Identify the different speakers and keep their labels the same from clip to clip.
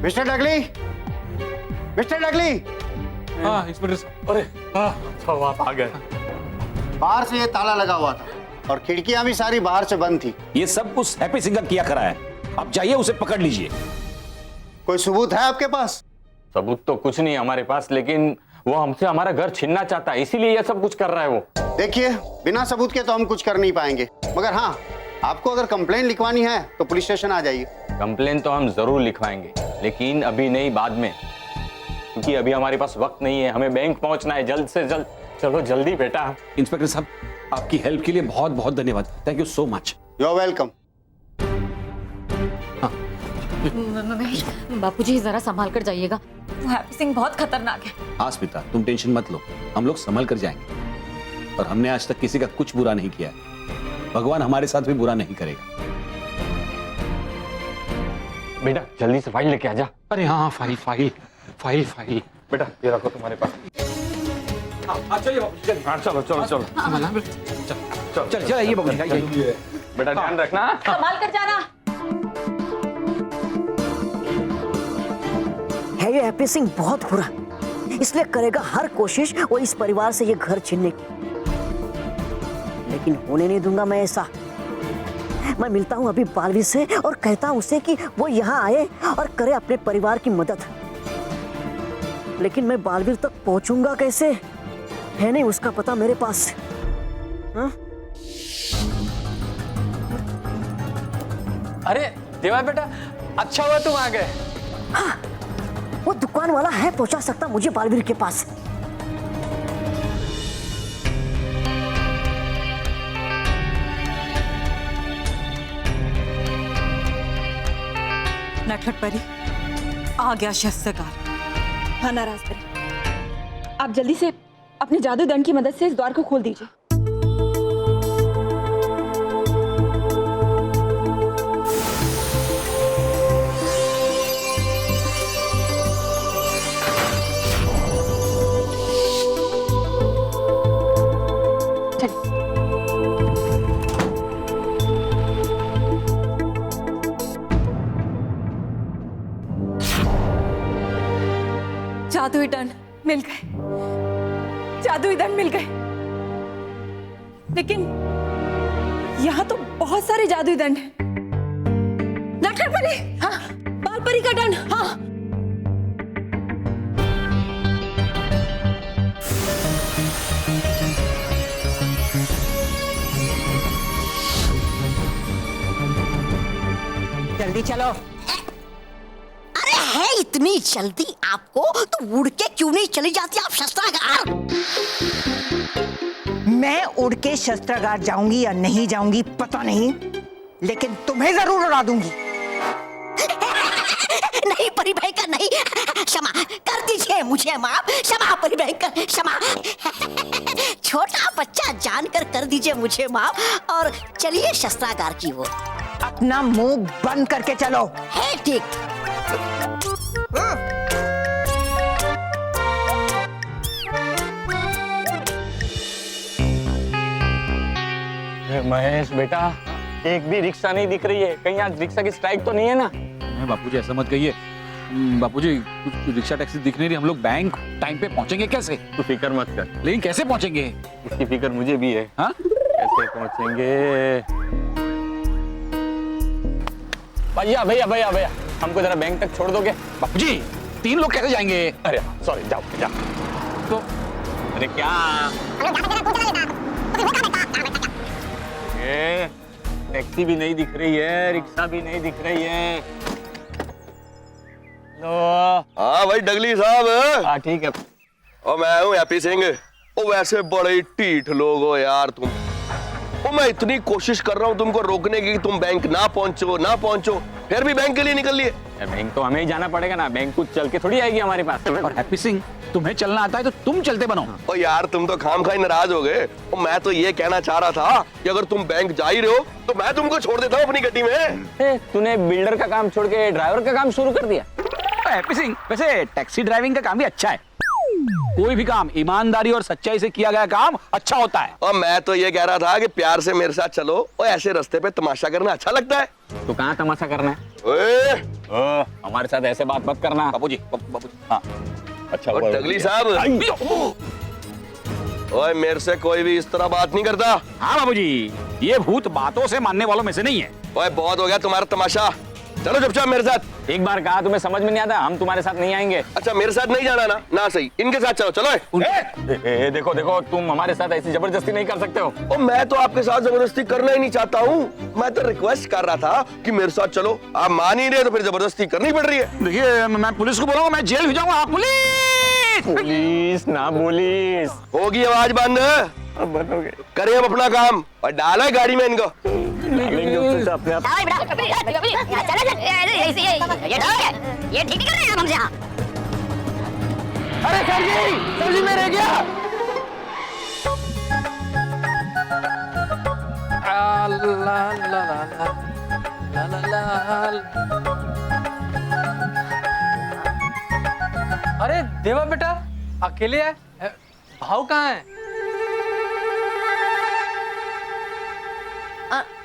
Speaker 1: Mister डगली, mister डगली।
Speaker 2: हाँ inspector.
Speaker 3: अरे हाँ, तो आप आ गए।
Speaker 1: बाहर से ये ताला लगा हुआ था और खिड़कियां भी सारी बाहर से बंद थी।
Speaker 4: ये सब कुछ हैप्पी सिंह का किया करा है। अब जाइए उसे पकड़ लीजिए।
Speaker 1: कोई सबूत है आपके पास?
Speaker 3: सबूत तो कुछ नहीं हमारे पास, लेकिन वो हमसे हमारा घर छीनना चाहता है, इसीलिए ये सब कुछ कर रहा है वो।
Speaker 1: देखिए, बिना सबूत के तो हम कुछ कर नहीं पाएंगे, मगर हाँ, आपको अगर कंप्लेंट लिखवानी है तो पुलिस स्टेशन आ जाइए।
Speaker 3: कंप्लेन तो हम जरूर लिखवाएंगे, लेकिन अभी नहीं, बाद में, क्योंकि अभी हमारे पास वक्त नहीं है। हमें बैंक पहुंचना है जल्द से जल्द। चलो जल्दी बेटा।
Speaker 4: इंस्पेक्टर साहब, आपकी हेल्प के लिए बहुत बहुत धन्यवाद। Thank you so much.
Speaker 1: You are welcome.
Speaker 5: Mahesh, Bapuji जरा संभाल कर जाइएगा, वो हैप्पी सिंह बहुत खतरनाक है।
Speaker 4: हाँ स्मिता, तुम टेंशन मत लो, हम लोग संभल कर जाएंगे। और हमने आज तक किसी का कुछ बुरा नहीं किया है। भगवान हमारे साथ भी बुरा नहीं करेगा।
Speaker 3: बेटा जल्दी से फाइल लेके आ जा।
Speaker 2: अरे हाँ फाइल फाइल फाइल फाइल।
Speaker 3: बेटा ये रखो तुम्हारे पास।
Speaker 4: चलिए बाबूजी,
Speaker 3: हाँ चलो चलो चलो
Speaker 4: चल आइए बाबूजी, आइए।
Speaker 3: बेटा ध्यान रखना।
Speaker 5: संभाल कर जाना।
Speaker 6: है ये हैप्पी सिंह बहुत बुरा, इसलिए करेगा हर कोशिश वो इस परिवार से ये घर छीनने की, लेकिन होने नहीं दूंगा मैं ऐसा। मैं मिलता हूं अभी बालवीर से और कहता हूं उसे कि वो यहाँ आए और करे अपने परिवार की मदद। लेकिन मैं बालवीर तक पहुंचूंगा कैसे, है नहीं उसका पता मेरे पास। हाँ?
Speaker 3: अरे देवा बेटा, अच्छा हुआ तुम आ गए।
Speaker 6: हाँ, वो दुकान वाला है पहुंचा सकता मुझे बालवीर के पास।
Speaker 7: नटखट परी आ गया शस्त्रकार।
Speaker 8: हाँ नाराज परी, आप जल्दी से अपने जादू दंड की मदद से इस द्वार को खोल दीजिए। जादुई दंड मिल गए, जादुई दंड मिल गए। लेकिन यहाँ तो बहुत सारे जादुई दंड हैं। नटखट परी, हाँ, बाल परी का दंड, हाँ।
Speaker 6: जल्दी चलो। अरे है इतनी जल्दी आपको तो उड़ के क्यों नहीं चली जाती आप शस्त्रागार?
Speaker 9: मैं उड़ के शस्त्रागार जाऊंगी या नहीं जाऊंगी पता नहीं, लेकिन तुम्हें जरूर उड़ा दूंगी।
Speaker 6: नहीं परिभयंकर नहीं, क्षमा कर दीजिए मुझे माफ, क्षमा परिभयंकर, क्षमा। छोटा बच्चा जानकर कर दीजिए मुझे माफ और चलिए शस्त्रागार की ओर।
Speaker 9: अपना मुंह बंद करके चलो।
Speaker 6: है ठीक।
Speaker 3: महेश बेटा, एक भी रिक्शा नहीं दिख रही है। कहीं आज रिक्शा की स्ट्राइक तो नहीं है ना?
Speaker 2: नहीं बापूजी, ऐसा मत कहिए। बापूजी, कुछ रिक्शा टैक्सी दिख नहीं रही। हम लोग बैंक टाइम पे पहुंचेंगे कैसे?
Speaker 3: तू फिक्र मत कर।
Speaker 2: लेकिन कैसे पहुंचेंगे?
Speaker 3: इसकी फिक्र मुझे भी है।
Speaker 2: हाँ,
Speaker 3: कैसे पहुंचेंगे? भैया भैया भैया भैया, हमको जरा बैंक तक छोड़ दोगे?
Speaker 2: बापूजी 3 लोग कैसे जाएंगे?
Speaker 3: अरे सॉरी, जाओ जाओ।
Speaker 2: तो
Speaker 3: अरे क्या ये टैक्सी भी नहीं दिख रही है, रिक्शा भी नहीं दिख रही है। लो
Speaker 10: हाँ भाई डगली साहब।
Speaker 3: हाँ ठीक है।
Speaker 10: और मैं हूँ हैप्पी सिंह। ओ वैसे बड़े ही ढीठ लोग हो यार तुम। ओ मैं इतनी कोशिश कर रहा हूँ तुमको रोकने की, तुम बैंक ना पहुंचो, फिर भी बैंक के लिए निकल लिए।
Speaker 3: बैंक तो हमें ही जाना पड़ेगा ना, बैंक कुछ चल के थोड़ी आएगी हमारे पास।
Speaker 2: और हैप्पी सिंह, तुम्हें चलना आता है तो तुम चलते बनो।
Speaker 10: ओ यार तुम तो खामखाई नाराज हो गए। ओ मैं तो ये कहना चाह रहा था कि अगर तुम बैंक जा ही रहे हो तो मैं तुमको छोड़ देता हूँ अपनी गड्डी में।
Speaker 3: तूने बिल्डर का काम छोड़ के ड्राइवर का काम शुरू कर दिया?
Speaker 2: हैप्पी सिंह, वैसे टैक्सी ड्राइविंग का काम भी अच्छा है। कोई भी काम ईमानदारी और सच्चाई से किया गया काम अच्छा होता है।
Speaker 10: और मैं तो ये कह रहा था कि प्यार से मेरे साथ चलो और ऐसे रास्ते पे तमाशा करना अच्छा लगता है।
Speaker 3: तो कहाँ तमाशा करना है?
Speaker 10: ओए,
Speaker 3: हमारे साथ ऐसे बात मत करना।
Speaker 2: बापूजी बापूजी हाँ
Speaker 3: अच्छा
Speaker 10: और टगली साहब, ओए मेरे से कोई भी इस तरह बात नहीं करता।
Speaker 2: हाँ बाबूजी, ये भूत बातों से मानने वालों में से नहीं है।
Speaker 10: ओए बहुत हो गया तुम्हारा तमाशा, चलो चुपचाप मेरे साथ।
Speaker 3: एक बार कहा तुम्हें समझ में नहीं आता, हम तुम्हारे साथ नहीं आएंगे।
Speaker 10: अच्छा मेरे साथ नहीं जाना ना सही, इनके साथ चलो। चलो
Speaker 3: देखो देखो, तुम हमारे साथ ऐसी जबरदस्ती नहीं कर सकते हो।
Speaker 10: ओ मैं तो आपके साथ जबरदस्ती करना ही नहीं चाहता हूँ, मैं तो रिक्वेस्ट कर रहा था कि मेरे साथ चलो। आप मान ही रहे तो फिर जबरदस्ती करनी पड़ रही है।
Speaker 2: देखिए मैं पुलिस को बोलूंगा, मैं जेल भेजाऊंगा। पुलिस
Speaker 3: पुलिस ना पुलिस
Speaker 10: होगी आवाज बंद, करें अब अपना काम और डाला है गाड़ी में इनको।
Speaker 3: अपने आप
Speaker 5: ये ठीक नहीं कर रहे हैं हमसे। यहाँ
Speaker 10: अरे सर जी मैं रह गया।
Speaker 11: अरे देवा बेटा अकेले है, भाव कहाँ है?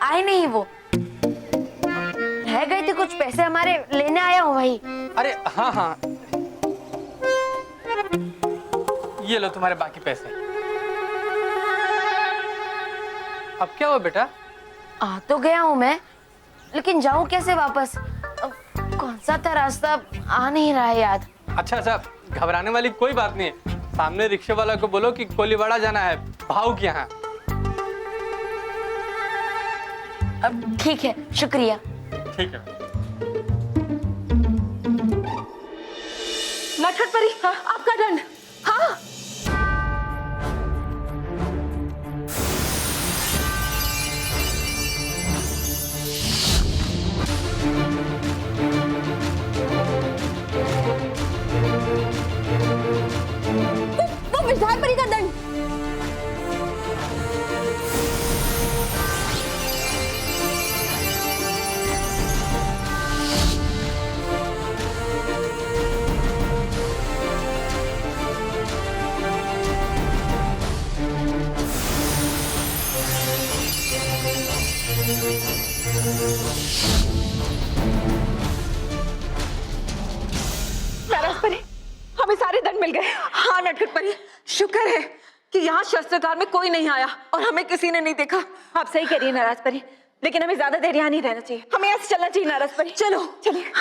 Speaker 8: आए नहीं, वो रह गए थे कुछ पैसे हमारे, लेने आया हूँ भाई।
Speaker 11: अरे हाँ हाँ, ये लो तुम्हारे बाकी पैसे। अब क्या हुआ बेटा?
Speaker 8: आ तो गया हूँ मैं, लेकिन जाऊँ कैसे वापस? कौन सा था रास्ता, आ नहीं रहा है याद।
Speaker 11: अच्छा अच्छा, घबराने वाली कोई बात नहीं है। सामने रिक्शे वाला को बोलो कि कोलीवाड़ा जाना है, भाव के यहाँ।
Speaker 8: अब ठीक है, शुक्रिया।
Speaker 11: ठीक है।
Speaker 8: नटखट परी, आपका दंड। हाँ वो विधान परी का दंड।
Speaker 7: परी, हमें सारे दंड मिल गए। हाँ नटखट परी, शुक्र है कि यहाँ शस्त्रागार में कोई नहीं आया और हमें किसी ने नहीं देखा। आप सही कह रही है नाराज परी, लेकिन हमें ज्यादा देर यहाँ नहीं रहना चाहिए, हमें यहाँ से चलना चाहिए नाराज परी। चलो चलिए।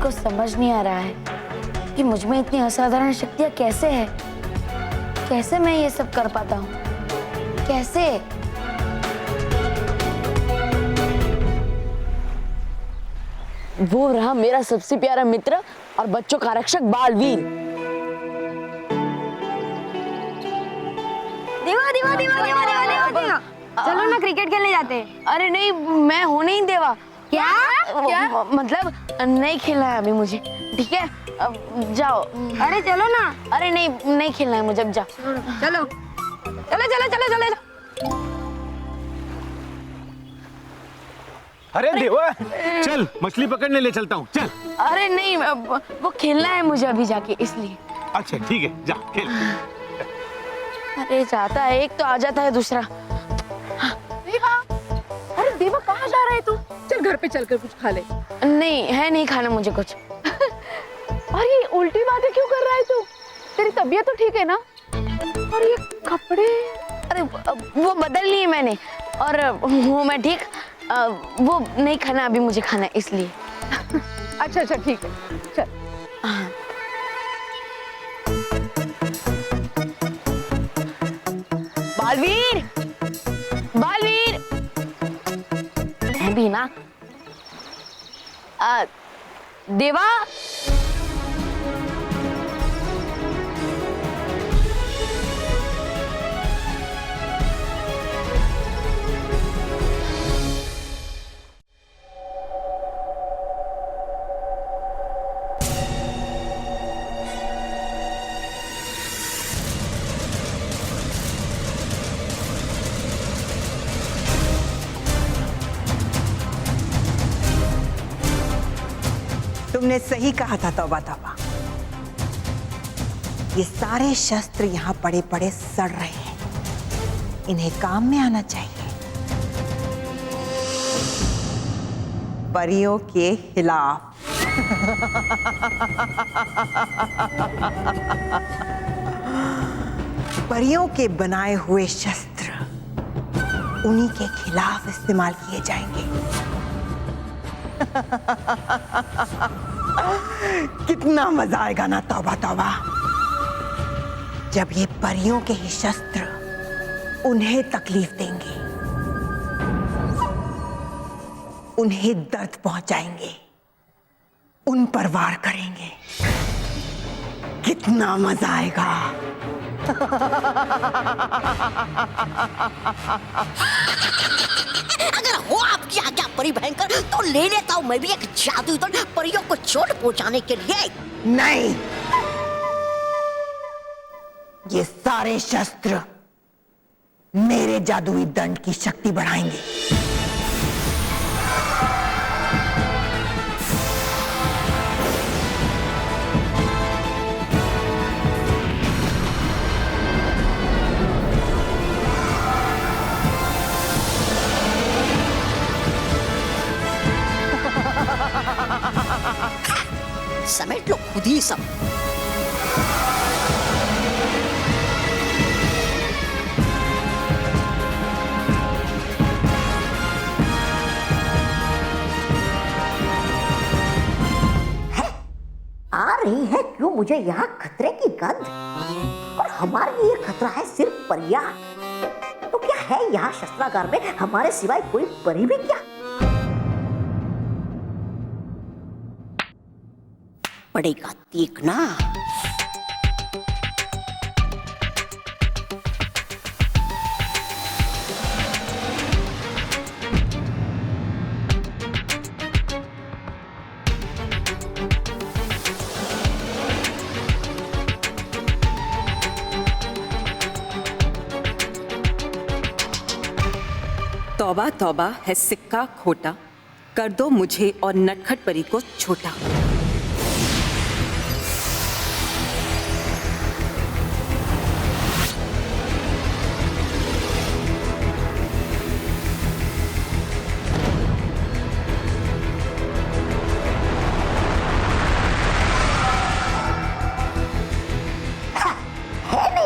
Speaker 8: कुछ समझ नहीं आ रहा है कि मुझ में इतनी असाधारण शक्तियां कैसे है, कैसे मैं ये सब कर पाता हूँ, कैसे? वो रहा मेरा सबसे प्यारा मित्र और बच्चों का रक्षक बालवीर। देवा देवा देवा देवा देवा देवा देवा, चलो ना क्रिकेट खेलने जाते हैं। अरे नहीं, मैं हूँ नहीं देवा। क्या? मतलब नहीं खेलना है अभी मुझे, ठीक है? अब जाओ। अरे चलो ना। अरे नहीं, नहीं खेलना है मुझे, अब जाओ। चलो चलो चलो चलो चलो।
Speaker 12: अरे देवा, चल मछली पकड़ने ले चलता हूँ, चल।
Speaker 8: अरे नहीं, वो खेलना है मुझे अभी जाके, इसलिए।
Speaker 12: अच्छा ठीक है, जा खेल।
Speaker 8: अरे जाता है एक तो आ जाता है दूसरा।
Speaker 5: देवा, अरे देवा कहाँ जा रहा है तू? चल घर पे चलकर कुछ खा ले।
Speaker 8: नहीं है, नहीं खाना मुझे कुछ।
Speaker 5: अरे उल्टी बातें क्यों कर रहा है तू? तेरी तबीयत तो ठीक है ना? और ये कपड़े?
Speaker 8: अरे वो बदल लिए मैंने और हूँ मैं ठीक। वो नहीं खाना अभी मुझे, खाना इसलिए।
Speaker 5: अच्छा अच्छा ठीक है, चल।
Speaker 8: हाँ। बालवीर, बालवीर है भी ना? देवा,
Speaker 9: तुमने सही कहा था तौबा तौबा। ये सारे शस्त्र यहाँ पड़े पड़े सड़ रहे हैं, इन्हें काम में आना चाहिए। परियों के खिलाफ। परियों के बनाए हुए शस्त्र उन्हीं के खिलाफ इस्तेमाल किए जाएंगे। कितना मजा आएगा ना तौबा तौबा, जब ये परियों के ही शस्त्र उन्हें तकलीफ देंगे, उन्हें दर्द पहुंचाएंगे, उन पर वार करेंगे। कितना मजा आएगा।
Speaker 6: अगर हो आपकी आज्ञा परी भयंकर, तो ले लेता हूँ मैं भी एक जादुई दंड परियों को चोट पहुंचाने के लिए।
Speaker 9: नहीं, ये सारे शस्त्र मेरे जादुई दंड की शक्ति बढ़ाएंगे।
Speaker 6: समेट लो खुद ही सब। आ रही है क्यों मुझे यहाँ खतरे की गंध? और हमारे लिए खतरा है सिर्फ परियां। तो क्या है यहाँ शस्त्रागार में हमारे सिवाय कोई परी भी क्या? पड़ेगा देखना।
Speaker 7: तौबा तौबा है सिक्का खोटा, कर दो मुझे और नटखट परी को छोटा।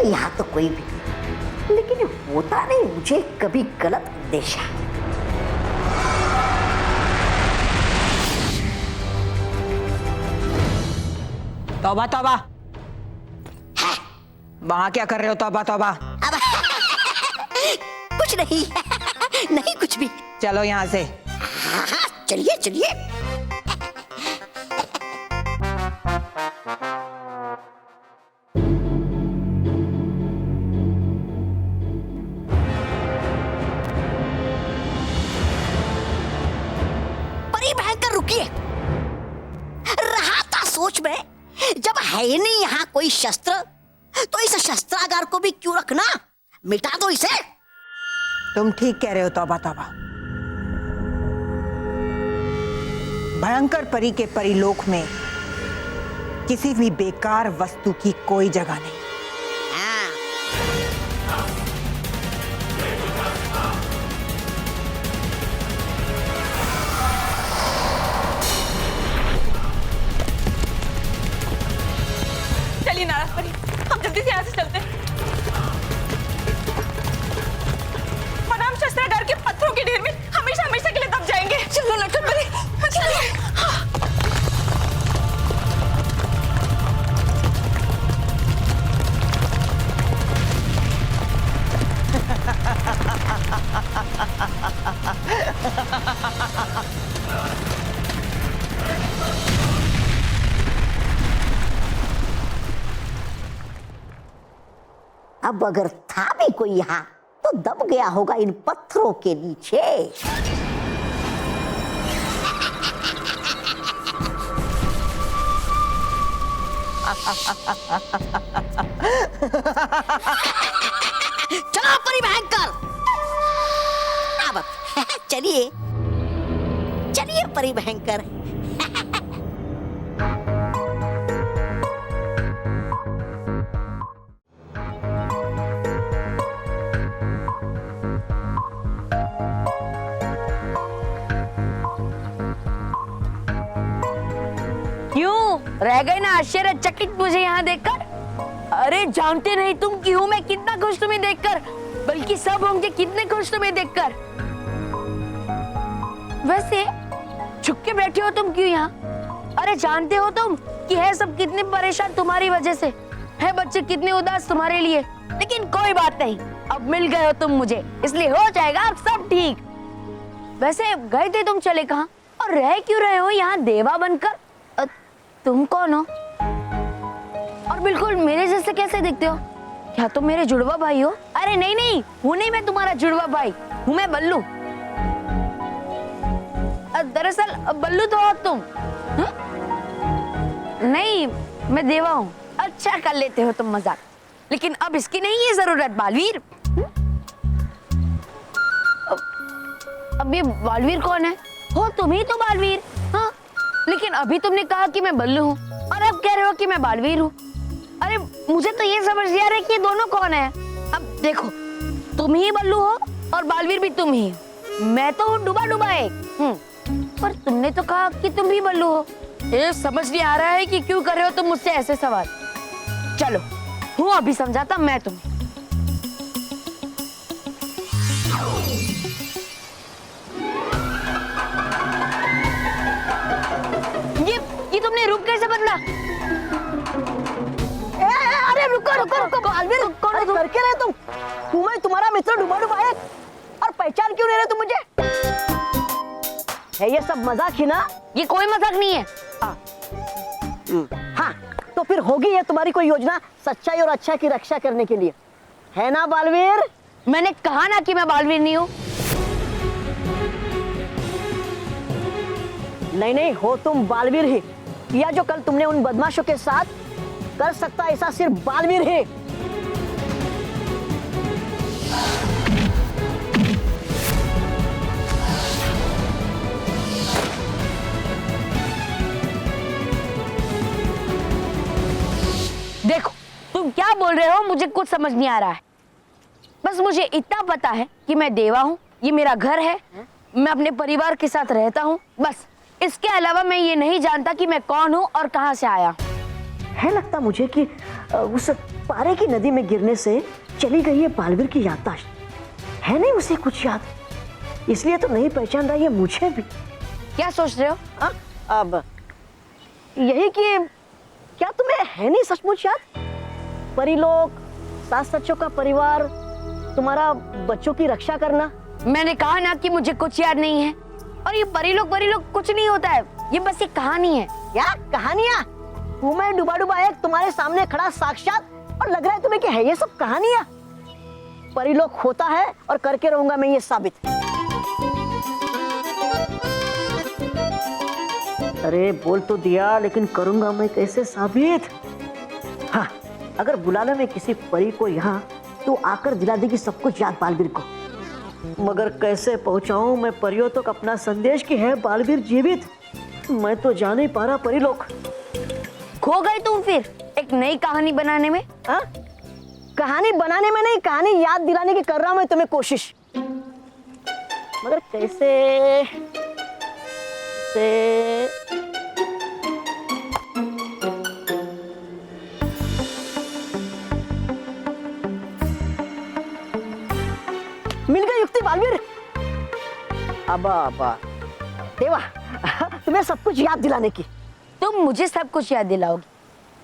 Speaker 6: यहाँ तो कोई भी, लेकिन होता नहीं मुझे कभी गलत अंदेशा।
Speaker 9: तौबा तौबा, वहां क्या कर रहे हो तौबा तौबा?
Speaker 6: अब कुछ नहीं नहीं कुछ भी।
Speaker 9: चलो यहाँ से।
Speaker 6: हाँ, चलिए चलिए। रुकिए, रहा था सोच में, जब है नहीं यहाँ कोई शस्त्र, तो इस शस्त्रागार को भी क्यों रखना, मिटा दो इसे।
Speaker 9: तुम ठीक कह रहे हो तौबा तौबा। भयंकर परी के परिलोक में किसी भी बेकार वस्तु की कोई जगह नहीं।
Speaker 7: चलिए नाराज परी, हम जल्दी से यहाँ से चलते हैं, वरना हम शस्त्रागार के पत्थरों के ढेर में हमेशा हमेशा के लिए दब जाएंगे। चलो नटखट परी, चलिए।
Speaker 6: अब अगर था भी कोई यहाँ, तो दब गया होगा इन पत्थरों के नीचे। चलो परी भयंकर, अब चलिए चलिए परी भयंकर।
Speaker 8: रह गए ना आश्चर्यचकित मुझे यहाँ देखकर? अरे जानते नहीं तुम कि हूँ मैं कितना खुश तुम्हें देखकर, बल्कि सब होंगे कितने खुश तुम्हें देखकर। वैसे छुप के बैठे हो तुम क्यों यहाँ? अरे जानते हो तुम कि है सब कितने परेशान तुम्हारी वजह से, है बच्चे कितने उदास तुम्हारे लिए। लेकिन कोई बात नहीं, अब मिल गए हो तुम मुझे, इसलिए हो जाएगा अब सब ठीक। वैसे गए थे तुम चले कहाँ और रह क्यों रहे हो यहाँ देवा बनकर? तुम कौन हो और बिल्कुल मेरे जैसे कैसे दिखते हो? क्या तुम मेरे जुड़वा भाई हो? अरे नहीं नहीं, हूँ नहीं मैं तुम्हारा जुड़वा भाई, हूँ मैं बल्लू। दरअसल बल्लू तो हो तुम। हा? नहीं मैं देवा हूँ। अच्छा कर लेते हो तुम मजाक, लेकिन अब इसकी नहीं है जरूरत बालवीर। अब ये बालवीर कौन है? हो तुम ही तो बालवीर। हाँ लेकिन अभी तुमने कहा कि मैं बल्लू हूँ और अब कह रहे हो कि मैं बालवीर हूँ। अरे मुझे तो ये समझ नहीं आ रहा है कि ये दोनों कौन है। अब देखो तुम ही बल्लू हो और बालवीर भी तुम ही। मैं तो हूँ डूबा डूबा एक। पर तुमने तो कहा कि तुम भी बल्लू हो। ये समझ नहीं आ रहा है कि क्यों कर रहे हो तुम मुझसे ऐसे सवाल। चलो हूँ अभी समझाता मैं तुम्हें। ये तुमने रूप कैसे बदला?
Speaker 6: अरे रुको रुको रुको बालवीर, कौन करके रहे तुम? हूँ मैं तुम्हारा मित्र डूबा डूबा एक, और पहचान क्यों नहीं रहे तुम मुझे? है ये सब मजाक ही ना?
Speaker 8: ये कोई मजाक नहीं है।
Speaker 6: हाँ तो फिर होगी ये तुम्हारी कोई योजना सच्चाई और अच्छा की रक्षा करने के लिए, है ना बालवीर?
Speaker 8: मैंने कहा ना कि मैं बालवीर नहीं हूँ।
Speaker 6: नहीं नहीं, हो तुम बालवीर ही। या जो कल तुमने उन बदमाशों के साथ कर सकता ऐसा सिर्फ बालवीर ही।
Speaker 8: देखो तुम क्या बोल रहे हो मुझे कुछ समझ नहीं आ रहा है। बस मुझे इतना पता है कि मैं देवा हूँ, ये मेरा घर है, मैं अपने परिवार के साथ रहता हूँ, बस। इसके अलावा मैं ये नहीं जानता कि मैं कौन हूँ और कहाँ से आया।
Speaker 6: है लगता मुझे कि उस पारे की नदी में गिरने से चली गई है बालवीर की याददाश्त, है नहीं उसे कुछ याद, इसलिए तो नहीं पहचान रहा ये मुझे भी।
Speaker 8: क्या सोच रहे हो?
Speaker 6: अब यही कि क्या तुम्हें है नहीं सचमुच याद? परिलोक, सास सच्चों का परिवार, तुम्हारा बच्चों की रक्षा करना।
Speaker 8: मैंने कहा ना कि मुझे कुछ याद नहीं है। और ये परिलोक कुछ नहीं होता है, ये बस एक कहानी है।
Speaker 6: क्या कहानियां? हूँ मैं डूबा डूबा एक तुम्हारे सामने खड़ा साक्षात, और लग रहा है तुम्हें कि है ये सब कहानियां? परिलोक होता है और करके रहूंगा मैं ये साबित। अरे बोल तो दिया, लेकिन करूंगा मैं कैसे साबित? हाँ अगर बुला ले मैं किसी परी को यहाँ तो आकर दिला देगी सब कुछ याद बालवीर को, मगर कैसे पहुंचाऊं मैं परियों तक अपना संदेश कि है बालवीर जीवित? मैं तो जान नहीं पा रहा परिलोक।
Speaker 8: खो गए तुम फिर एक नई कहानी बनाने में?
Speaker 6: हाँ कहानी बनाने में नहीं, कहानी याद दिलाने की कर रहा हूं मैं तुम्हें कोशिश, मगर कैसे मिल गई युक्ति बालवीर। अब देवा तुम्हें सब कुछ याद दिलाने की।
Speaker 8: तुम मुझे सब कुछ याद दिलाओगी?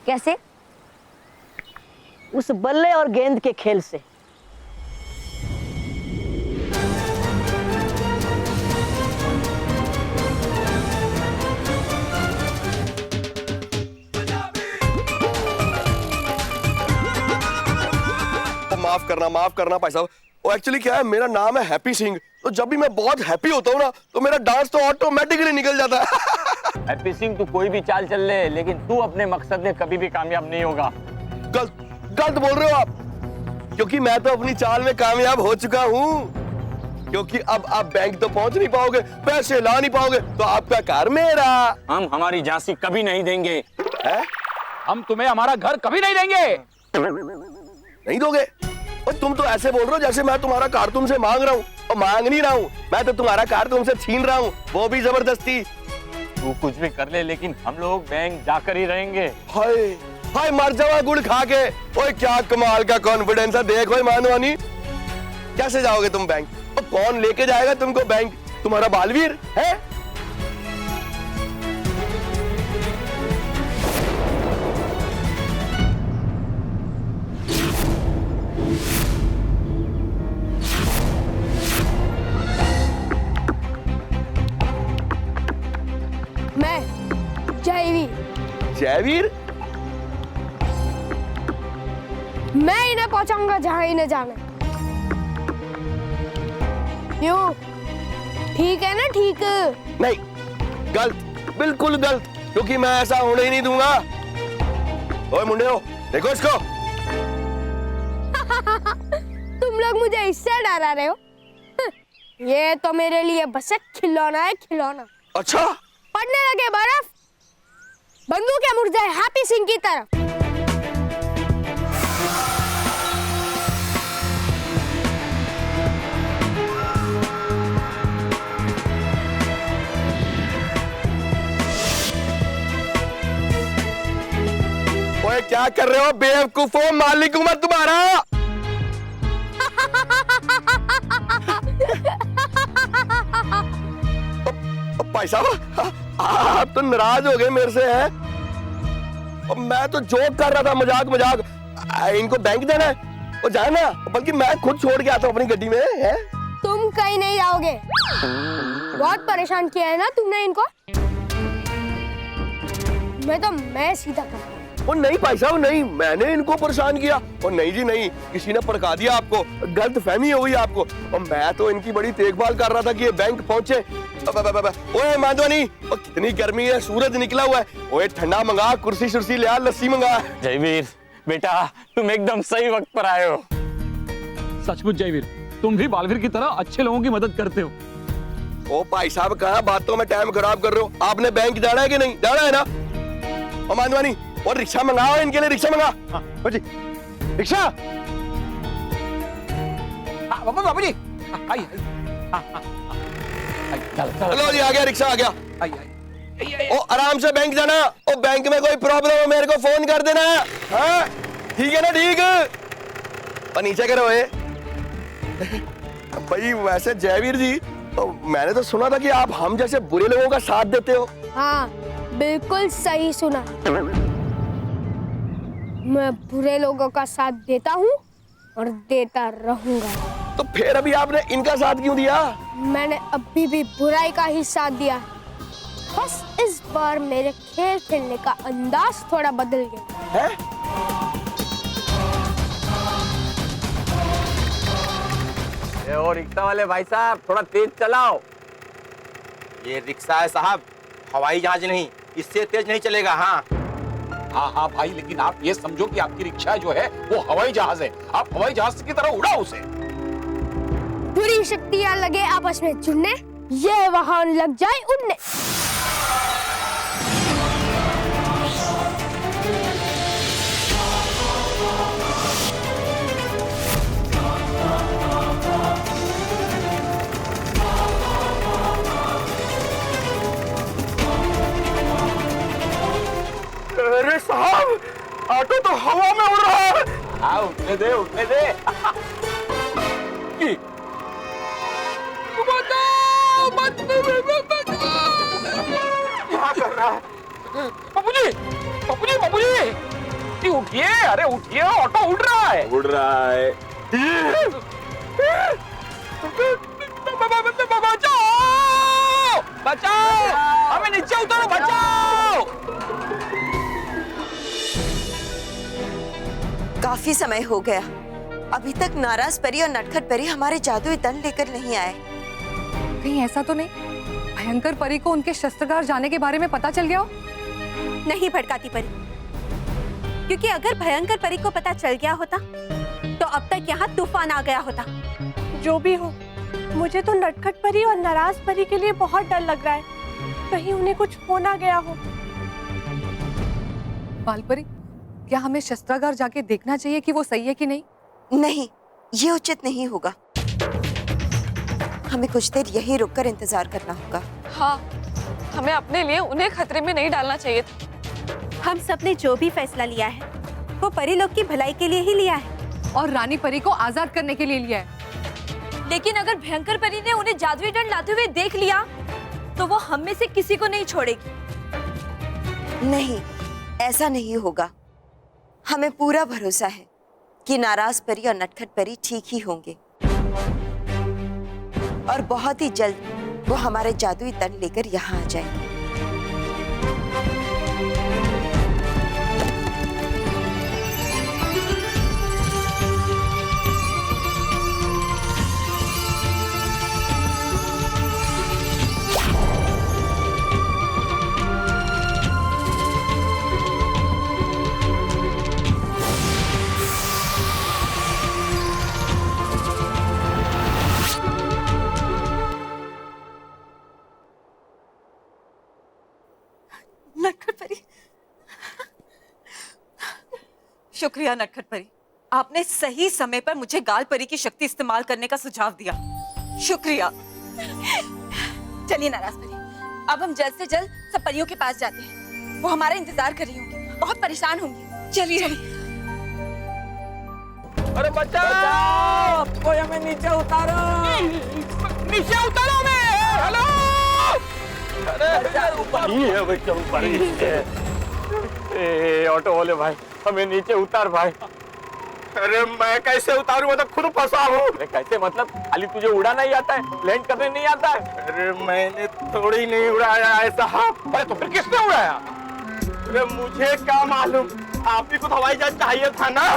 Speaker 8: कैसे?
Speaker 6: उस बल्ले और गेंद के खेल से।
Speaker 10: माफ करना भाई साहब। वो एक्चुअली क्या है, मेरा नाम है हैप्पी सिंह, तो जब भी मैं बहुत हैप्पी होता हूँ ना तो मेरा डांस तो ऑटोमेटिकली निकल जाता है।
Speaker 3: हैप्पी सिंह तू कोई भी चाल चल ले, लेकिन तू अपने मकसद में कभी भी कामयाब नहीं होगा।
Speaker 10: गलत बोल रहे हो आप, क्योंकि मैं तो अपनी चाल में कामयाब हो चुका हूँ। क्योंकि अब आप बैंक तो पहुंच नहीं पाओगे, पैसे ला नहीं पाओगे, तो आपका घर मेरा।
Speaker 3: हम हमारी झांसी कभी नहीं देंगे।
Speaker 10: है?
Speaker 2: हम तुम्हें हमारा घर कभी नहीं देंगे।
Speaker 10: नहीं दोगे? और तुम तो ऐसे बोल रहे हो जैसे मैं तुम्हारा कार तुमसे मांग रहा हूँ, और मांग नहीं रहा हूँ, मैं तो तुम्हारा कार तुमसे छीन रहा हूँ, वो भी जबरदस्ती।
Speaker 3: तू कुछ भी कर ले लेकिन हम लोग बैंक जाकर ही रहेंगे।
Speaker 10: हाय हाय मर जावा गुड़ खा के। ओए क्या कमाल का कॉन्फिडेंस है, देख भाई मानवानी। कैसे जाओगे तुम बैंक? और कौन लेके जाएगा तुमको बैंक? तुम्हारा बालवीर है?
Speaker 8: मैं जयवीर,
Speaker 10: जयवीर?
Speaker 8: मैं इन्हें पहुंचाऊंगा जहां इन्हें जाना है। क्यों? ठीक है ना? ठीक।
Speaker 10: नहीं, गलत, बिल्कुल गलत, क्योंकि मैं ऐसा होने ही नहीं दूंगा। ओए मुंडे हो, देखो इसको।
Speaker 8: तुम लोग मुझे इससे डरा रहे हो? ये तो मेरे लिए बस एक खिलौना है, खिलौना।
Speaker 10: अच्छा?
Speaker 8: पड़ने लगे बर्फ, बंदूकें मुड़ जाए हैप्पी सिंह की तरफ।
Speaker 10: ओए क्या कर रहे हो बेवकूफो? मालिक हूं मैं तुम्हारा। भाई साहब आप तो नाराज हो गए मेरे से हैं? और मैं तो जोक कर रहा था, मजाक मजाक। इनको बैंक जाना है और जाना, बल्कि मैं खुद छोड़ के आता हूँ अपनी गड्डी में है।
Speaker 8: तुम कहीं नहीं जाओगे। बहुत परेशान किया है ना तुमने इनको। मैं सीधा कर।
Speaker 10: वो नहीं भाई साहब नहीं, मैंने इनको परेशान किया। और नहीं जी नहीं, किसी ने भड़का दिया आपको, गलत फहमी हो गई आपको। और मैं तो इनकी बड़ी देखभाल कर रहा था कि ये बैंक पहुंचे। ओए माधवानी, कितनी गर्मी है, सूरज निकला हुआ है। ओए ठंडा मंगा, कुर्सी शुर्सी ले आ, लस्सी मंगा।
Speaker 3: जयवीर बेटा तुम एकदम सही वक्त पर आए हो।
Speaker 2: सचमुच जयवीर, तुम भी बालवीर की तरह अच्छे लोगों की मदद करते हो।
Speaker 10: ओ भाई साहब कहाँ बातों में टाइम खराब कर रहे हो? आपने बैंक जाना है कि नहीं? जाना है ना? और माधवानी, और रिक्शा मंगाओ इनके लिए, रिक्शा मंगा।
Speaker 12: हाँ जी, रिक्शा।
Speaker 2: बाबू जी,
Speaker 10: चलो जी, आ गया रिक्शा, आ गया। ओ आराम से बैंक जाना। ओ बैंक में कोई प्रॉब्लम हो मेरे को फोन कर देना। हाँ ठीक है ना? ठीक। और नीचे करो ये। भाई वैसे जयवीर जी, तो मैंने तो सुना था कि आप हम जैसे बुरे लोगों का साथ देते हो।
Speaker 8: हाँ बिल्कुल सही सुना। मैं बुरे लोगों का साथ देता हूँ और देता रहूंगा।
Speaker 10: तो फिर अभी आपने इनका साथ क्यों दिया?
Speaker 8: मैंने अभी भी बुराई का ही साथ दिया। बस इस बार मेरे खेल खेलने का अंदाज थोड़ा बदल गया
Speaker 10: है?
Speaker 3: ओ रिक्शा वाले भाई साहब थोड़ा तेज चलाओ।
Speaker 13: ये रिक्शा है साहब, हवाई जहाज नहीं, इससे तेज नहीं चलेगा। हाँ
Speaker 4: हाँ भाई, लेकिन आप ये समझो कि आपकी रिक्शा जो है वो हवाई जहाज है। आप हवाई जहाज की तरह उड़ाओ उसे।
Speaker 8: बुरी शक्तियां लगे आपस में जुड़ने, ये वाहन लग जाए उड़ने।
Speaker 10: अरे साहब, ऑटो तो हवा में उड़ रहा है।
Speaker 3: हाँ उठने दे, उठने दे।
Speaker 10: क्या कर रहा है?
Speaker 4: बाबू जी, उठिए। अरे उठिए, ऑटो उड़ रहा है।
Speaker 10: उड़ रहा है।
Speaker 4: बचाओ, बचाओ, हमें नीचे उतारो, बचाओ।
Speaker 7: काफी समय हो गया, अभी तक नाराज परी और नटखट परी हमारे जादुई दंड लेकर नहीं आए।
Speaker 14: कहीं ऐसा तो नहीं भयंकर परी को उनके शस्त्रागार जाने के बारे में पता चल गया हो?
Speaker 7: नहीं भड़काती परी, क्योंकि अगर भयंकर परी को पता चल गया होता तो अब तक यहाँ तूफान आ गया होता।
Speaker 5: जो भी हो, मुझे तो नटखट परी और नाराज परी के लिए बहुत डर लग रहा है। कहीं उन्हें कुछ हो ना गया हो।
Speaker 14: बालपरी, क्या हमें शस्त्रागार जाके देखना चाहिए कि वो सही है कि नहीं?
Speaker 7: नहीं, ये उचित नहीं होगा। हमें कुछ देर यहीं रुककर इंतजार करना होगा।
Speaker 14: हाँ,
Speaker 7: हमें अपने लिए उन्हें खतरे में नहीं डालना चाहिए था।
Speaker 5: हम सब ने जो भी फैसला लिया है वो परी लोग की भलाई के लिए ही लिया है
Speaker 14: और रानी परी को आजाद करने के लिए लिया है।
Speaker 7: लेकिन अगर भयंकर परी ने उन्हें जादुई डंड लाते हुए देख लिया तो वो हम में से किसी को नहीं छोड़ेगी।
Speaker 15: नहीं, ऐसा नहीं होगा। हमें पूरा भरोसा है कि नाराज परी और नटखट परी ठीक ही होंगे और बहुत ही जल्द वो हमारे जादुई दंड लेकर यहाँ आ जाएंगे।
Speaker 7: नटखट परी, शुक्रिया नटखट परी, आपने सही समय पर मुझे गाल परी की शक्ति इस्तेमाल करने का सुझाव दिया। शुक्रिया। चलिए नाराज परी, अब हम जल्द से जल्द सब परियों के पास जाते हैं। वो हमारा इंतजार कर रही होंगी, बहुत परेशान होंगी। चलिए
Speaker 10: अरे बचाओ, कोई हमें नीचे उतारो, नीचे उतारो मैं। हेलो, अरे ऊपर ही है भाई, क्यों ऊपर ही है? ए ऑटो वाले भाई, हमें नीचे उतार भाई। अरे मैं कैसे उतारूं, मैं तो खुद फंसा हूँ। कैसे मतलब? खाली तुझे उड़ाना ही आता है, लैंड करने नहीं आता है? अरे मैंने थोड़ी नहीं उड़ाया है साहब। अरे तो फिर किसने उड़ाया? अरे मुझे क्या मालूम, आप ही को तो हवाई जहाज चाहिए था ना।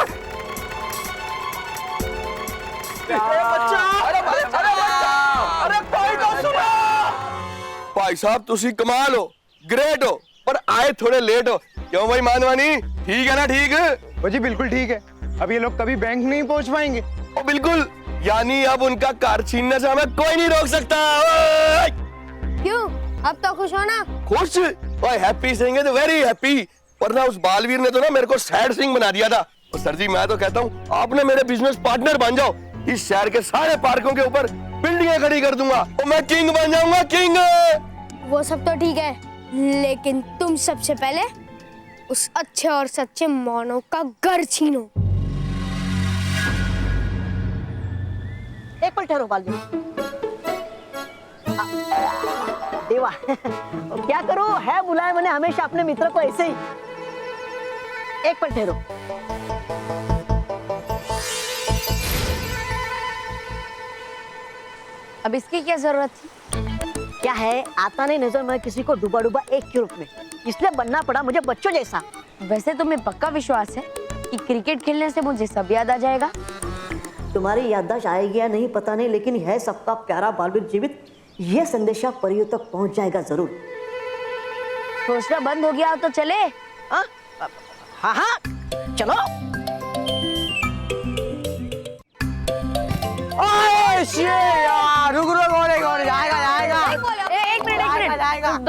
Speaker 10: अरे कोई तो सुनो। भाई साहब तुसी कमाल हो, ग्रेट हो, पर आए थोड़े लेट हो। क्यों भाई मानवानी, ठीक है ना? ठीक है
Speaker 12: वो जी बिल्कुल ठीक है। अब ये लोग कभी बैंक नहीं पहुंच पाएंगे।
Speaker 10: ओ बिल्कुल, यानी अब उनका कार छीनने से हमें कोई नहीं रोक सकता।
Speaker 8: क्यों? अब तो खुश हो ना?
Speaker 10: खुश? ओए हैप्पी सिंह तो वेरी हैप्पी, वरना उस बालवीर ने तो ना मेरे को सैड सिंह बना दिया था। और सर जी मैं तो कहता हूँ आप ना मेरे बिजनेस पार्टनर बन जाओ, इस शहर के सारे पार्कों के ऊपर बिल्डिंगें खड़ी कर दूंगा और मैं किंग बन जाऊंगा, किंग।
Speaker 8: वो सब तो ठीक है, लेकिन तुम सबसे पहले उस अच्छे और सच्चे मानव का घर छीनो।
Speaker 6: एक पल ठहरो बालवीर। देवा क्या करूं, है बुलाया मैंने हमेशा अपने मित्र को ऐसे ही। एक पल ठहरो।
Speaker 8: अब इसकी क्या जरूरत थी?
Speaker 6: क्या है, आता नहीं नजर मैं किसी को डूबा डूबा एक के रूप में, इसलिए बनना पड़ा मुझे बच्चों जैसा।
Speaker 8: वैसे तुम्हें पक्का विश्वास है कि क्रिकेट खेलने से मुझे सब याद आ जाएगा?
Speaker 6: तुम्हारी याददाश्त आएगी या नहीं पता नहीं, लेकिन है सबका प्यारा बालवीर जीवित, ये संदेशा परियों तक पहुंच जाएगा जरूर।
Speaker 8: सोचना बंद हो गया तो चले?
Speaker 6: हाँ हाँ चलो।
Speaker 9: यार रुक रुक, और जाएगा।
Speaker 8: एक मिनट।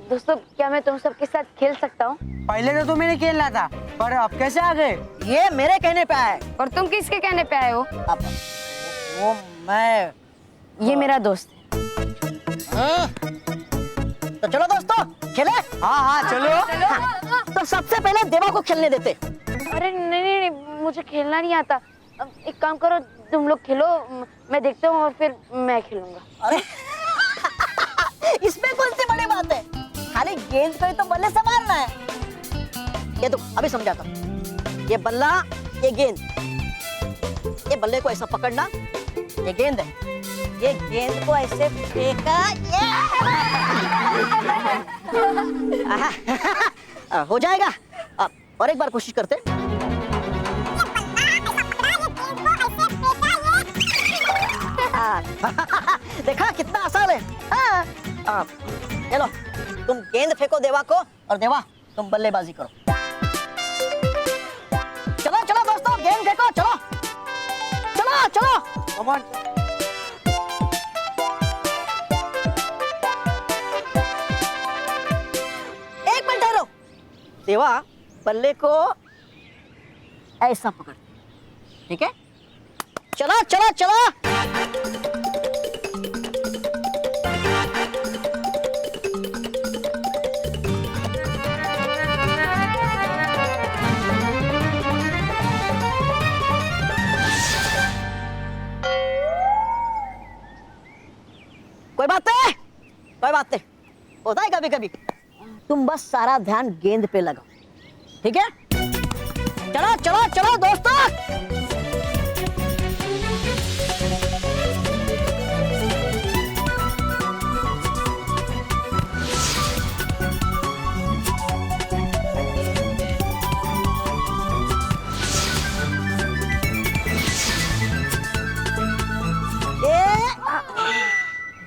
Speaker 8: दोस्तों क्या मैं तुम सबके साथ खेल सकता हूँ?
Speaker 9: पहले तो तुम्हें नहीं खेलना था, पर अब कैसे आ गए? ये मेरे कहने पे आए।
Speaker 8: और तुम किसके कहने पे आए हो?
Speaker 9: वो मैं,
Speaker 8: ये मेरा दोस्त है।
Speaker 6: तो चलो दोस्तों खेले।
Speaker 9: हाँ चलो।
Speaker 6: तो सबसे पहले देवा को खेलने देते।
Speaker 8: अरे नहीं, मुझे खेलना नहीं आता। एक काम करो, तुम लोग खेलो, मैं देखता हूँ और फिर मैं खेलूंगा।
Speaker 6: अरे इसमें कौन सी बड़ी बात है, खाली गेंद को ही तो बल्ले से मारना है। ये तो अभी समझाता हूँ। ये बल्ला, ये गेंद, ये बल्ले को ऐसा पकड़ना, ये गेंद है, ये गेंद को ऐसे फेंका, हो जाएगा। और एक बार कोशिश करते। देखा कितना आसान है। चलो तुम गेंद फेंको देवा को, और देवा तुम बल्लेबाजी करो। चलो चलो दोस्तों गेंद फेंको, चलो चलो चलो। कमान। एक मिनट ठहरो। देवा बल्ले को ऐसा पकड़, ठीक है? चलो चलो चलो। कोई बात नहीं, कोई बात नहीं, होता है कभी कभी। तुम बस सारा ध्यान गेंद पे लगाओ, ठीक है? चलो चलो चलो दोस्तों।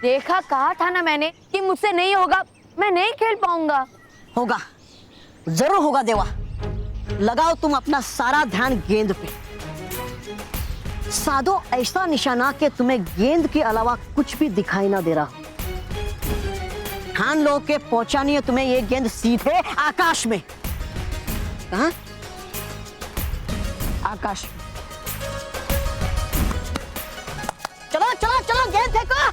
Speaker 8: देखा, कहा था ना मैंने कि मुझसे नहीं होगा, मैं नहीं खेल पाऊंगा।
Speaker 6: होगा, जरूर होगा देवा। लगाओ तुम अपना सारा ध्यान गेंद पे। साधो ऐसा निशाना कि तुम्हें गेंद के अलावा कुछ भी दिखाई ना दे रहा। ठान लो के पहुंचानी है तुम्हें ये गेंद सीधे आकाश में। कहां? आकाश में। चलो चलो चलो गेंद फेंको।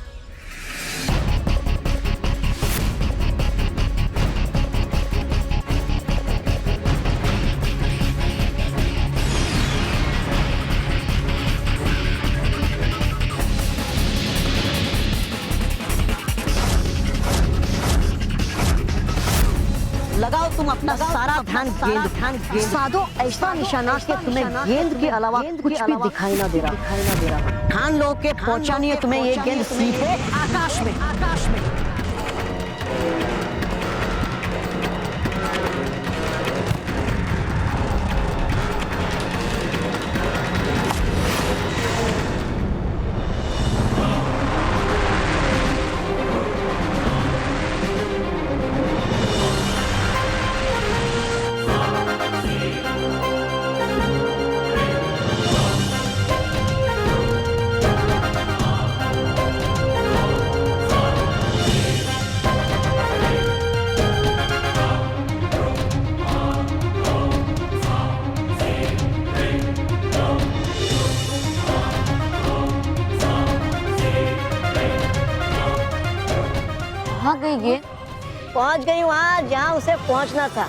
Speaker 6: लगाओ तुम अपना सारा ध्यान गेंद। साधो ऐसा निशाना कि तुम्हें गेंद के अलावा कुछ भी दिखाई ना दे रहा। ठान लो के पहुंचानी है तुम्हें ये गेंद सीधे आकाश में।
Speaker 8: कहाँ गई गेंद?
Speaker 6: पहुंच गई वहां जहां उसे पहुंचना था।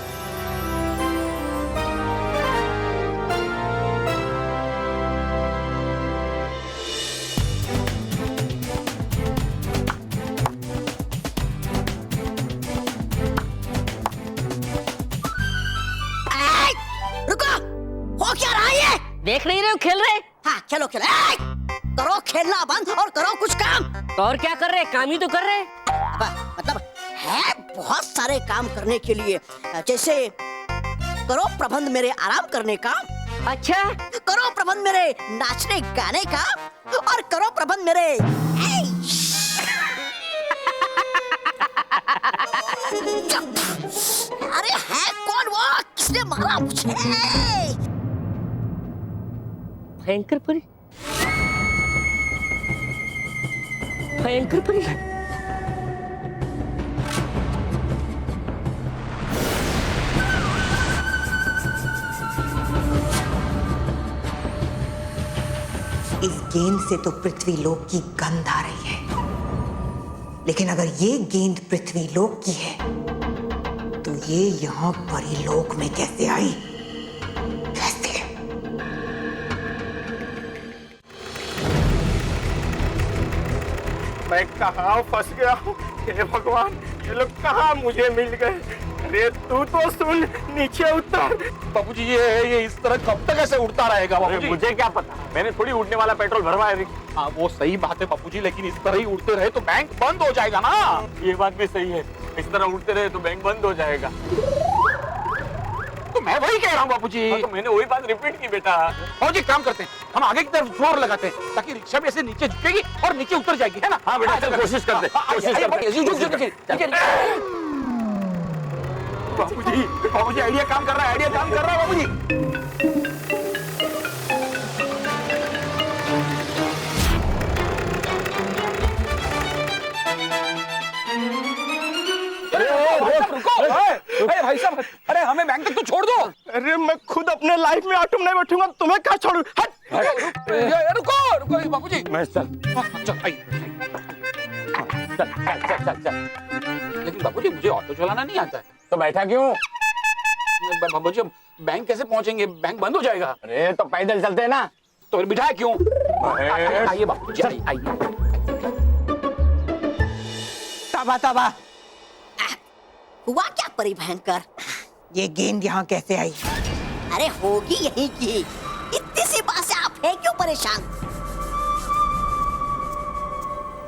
Speaker 6: रुको, हो क्या रहा है? देख नहीं रहे हो खेल रहे? हाँ चलो खेलो। करो खेलना बंद और करो कुछ काम। और क्या कर रहे? काम ही तो कर रहे। मतलब है बहुत सारे काम करने के लिए, जैसे करो प्रबंध मेरे आराम करने का। अच्छा, करो प्रबंध मेरे नाचने गाने का, और करो प्रबंध मेरे अरे है कौन वो? किसने मारा मुझे? भयंकर परी, भयंकर परी।
Speaker 9: इस गेंद से तो पृथ्वी लोक की गंध आ रही है, लेकिन अगर ये गेंद पृथ्वी लोक की है तो ये यहाँ परीलोक में कैसे आई? कैसे?
Speaker 10: मैं कहाँ फंस गया हूँ? हे भगवान, ये लोग कहाँ मुझे मिल गए? अरे तू तो सुन, नीचे उतर।
Speaker 4: बाबूजी ये इस तरह कब तक ऐसे उड़ता रहेगा बाबूजी?
Speaker 3: मुझे क्या पता, मैंने थोड़ी उड़ने वाला पेट्रोल भरवाया।
Speaker 4: हाँ वो सही बात है बाबूजी, लेकिन इस तरह ही उड़ते रहे तो बैंक बंद हो जाएगा ना।
Speaker 3: ये बात भी सही है, इस तरह उड़ते रहे तो बैंक बंद हो जाएगा।
Speaker 4: तो मैं वही कह रहा हूँ बाबूजी।
Speaker 3: तो मैंने वही बात रिपीट की बेटा।
Speaker 4: बाबूजी काम करते हैं, हम आगे की तरफ जोर लगाते हैं ताकि रिक्शा भी ऐसे नीचे झुकेगी और नीचे उतर जाएगी, है ना?
Speaker 3: हाँ बेटा, चल कोशिश करते
Speaker 4: बाबूजी। बाबूजी आइडिया काम कर रहा है, आइडिया काम कर रहा है बाबूजी। अरे भाई साहब, अरे हमें बैंक तक तो छोड़ दो।
Speaker 10: अरे मैं खुद अपने लाइफ में ऑटो नहीं बैठूंगा, तुम्हें क्या छोड़ू?
Speaker 4: रुको रुको बाबूजी।
Speaker 3: मैं चल
Speaker 4: लेकिन बाबूजी मुझे ऑटो चलाना नहीं आता है।
Speaker 3: तो बैठा क्यों?
Speaker 4: बाबूजी बैंक कैसे पहुंचेंगे? बैंक बंद हो जाएगा।
Speaker 3: अरे तो पैदल चलते हैं ना।
Speaker 4: तो बिठाया क्यों? आइए बाबूजी, आइए।
Speaker 9: तौबा तौबा,
Speaker 6: हुआ क्या परी भयंकर?
Speaker 9: ये गेंद यहाँ कैसे आई?
Speaker 6: अरे होगी यहीं की, इतनी सी बात से आप है क्यों परेशान?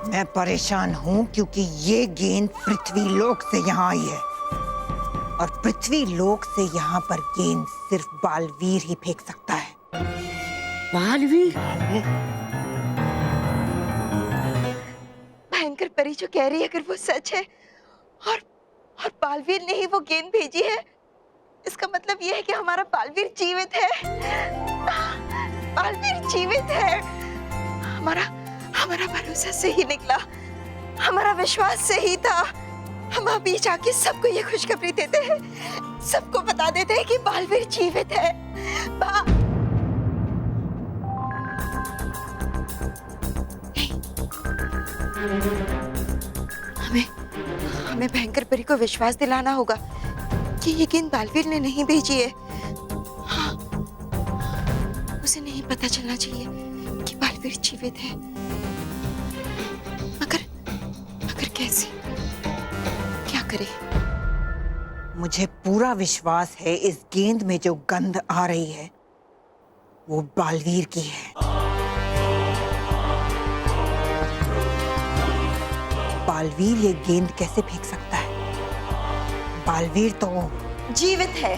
Speaker 9: मैं परेशान हूँ क्योंकि ये गेंद पृथ्वी लोक से यहाँ आई है और पृथ्वी लोक से यहाँ पर गेंद सिर्फ बालवीर ही फेंक सकता है।
Speaker 6: बालवीर?
Speaker 15: भयंकर परी जो कह रही है अगर वो सच है और बालवीर ने ही वो गेंद भेजी है, इसका मतलब ये है कि हमारा बालवीर जीवित है। बालवीर जीवित है। हमारा भरोसा सही निकला, हमारा विश्वास सही था। हम अभी जाके सबको ये खुशखबरी देते हैं, सबको बता देते हैं कि बालवीर जीवित है। हमें भयंकर परी को विश्वास दिलाना होगा कि ये गेंद बालवीर ने नहीं भेजी है। हाँ, उसे नहीं पता चलना चाहिए कि बालवीर जीवित है। मगर कैसे, क्या करे?
Speaker 9: मुझे पूरा विश्वास है इस गेंद में जो गंध आ रही है वो बालवीर की है। बालवीर ये गेंद कैसे फेंक सकता है? बालवीर तो
Speaker 15: जीवित है।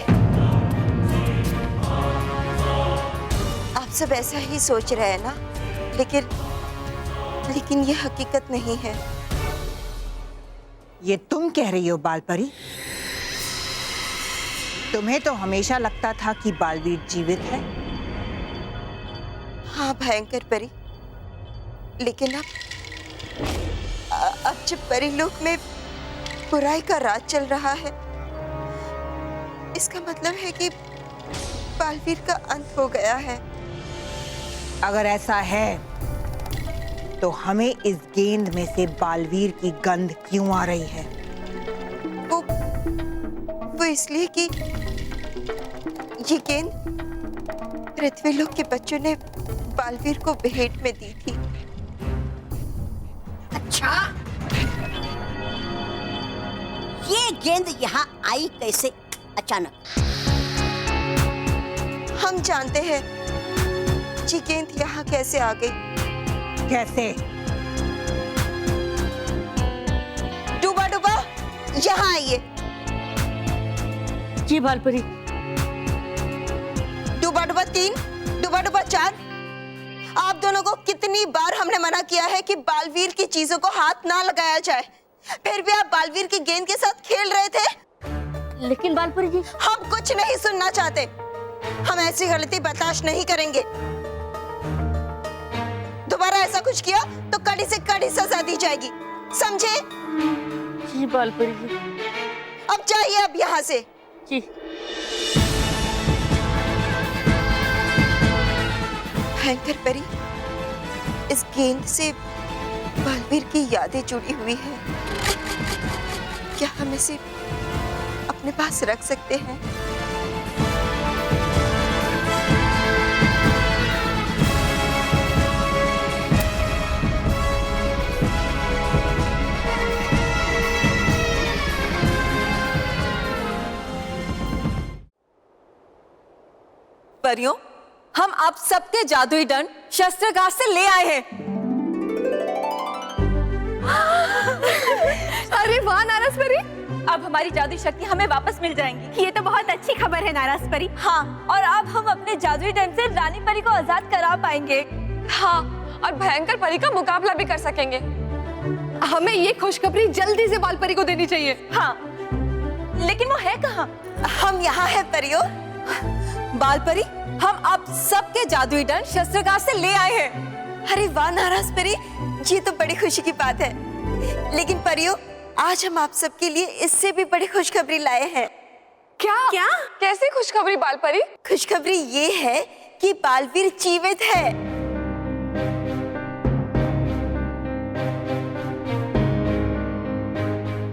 Speaker 15: आप सब ऐसा ही सोच रहे हैं ना, लेकिन ये हकीकत नहीं है।
Speaker 9: ये तुम कह रही हो बालपरी? तुम्हें तो हमेशा लगता था कि बालवीर जीवित है।
Speaker 15: हाँ भयंकर परी, लेकिन अब जब परीलोक में बुराई का राज चल रहा है, इसका मतलब है कि बालवीर का अंत हो गया है।
Speaker 9: अगर ऐसा है तो हमें इस गेंद में से बालवीर की गंध क्यों आ रही है?
Speaker 15: वो इसलिए कि ये गेंद पृथ्वीलोक के बच्चों ने बालवीर को भेंट में दी थी।
Speaker 6: अच्छा, ये गेंद यहाँ आई कैसे अचानक?
Speaker 15: हम जानते हैं ये गेंद यहाँ कैसे आ गई।
Speaker 9: कैसे?
Speaker 15: डूबा यहाँ आइए।
Speaker 6: जी बालपरी।
Speaker 15: डूबा 3, डूबा 4। आप दोनों को कितनी बार हमने मना किया है कि बालवीर की चीजों को हाथ ना लगाया जाए, फिर भी आप बालवीर की गेंद के साथ खेल रहे थे।
Speaker 6: लेकिन बालपरी जी,
Speaker 15: हम कुछ नहीं सुनना चाहते। हम ऐसी गलती बर्दाश्त नहीं करेंगे। दोबारा ऐसा कुछ किया तो कड़ी से कड़ी सजा दी जाएगी, समझे?
Speaker 6: जी बालपरी जी।
Speaker 15: अब जाइए अब यहाँ से।
Speaker 6: जी।
Speaker 15: भयंकर परी, इस गेंद से बालवीर की यादें जुड़ी हुई हैं। क्या हम इसे अपने पास रख सकते हैं?
Speaker 7: परियों, हम आप सबके जादुई दंड शस्त्रागार से ले आए हैं।
Speaker 5: अरे वाह नाराज परी,
Speaker 7: अब हमारी जादुई शक्ति हमें वापस मिल जाएंगी।
Speaker 5: ये तो बहुत अच्छी खबर है नाराज परी।
Speaker 7: हाँ, और अब हम अपने जादुई दंड से रानी परी को आजाद करा पाएंगे।
Speaker 8: हाँ, और भयंकर परी का मुकाबला भी कर सकेंगे।
Speaker 14: हमें ये खुशखबरी जल्दी से बालपरी को देनी चाहिए।
Speaker 7: हाँ, लेकिन वो है कहाँ?
Speaker 15: हम यहाँ है परियों।
Speaker 7: बालपरी, हम आप सबके जादुई दंड शस्त्रागार से ले आए हैं।
Speaker 15: अरे वाह नाराज परी, ये तो बड़ी खुशी की बात है। लेकिन परियों, आज हम आप सबके लिए इससे भी बड़ी खुशखबरी लाए हैं।
Speaker 8: क्या? कैसी खुशखबरी बालपरी?
Speaker 15: खुशखबरी ये है कि बालवीर जीवित है।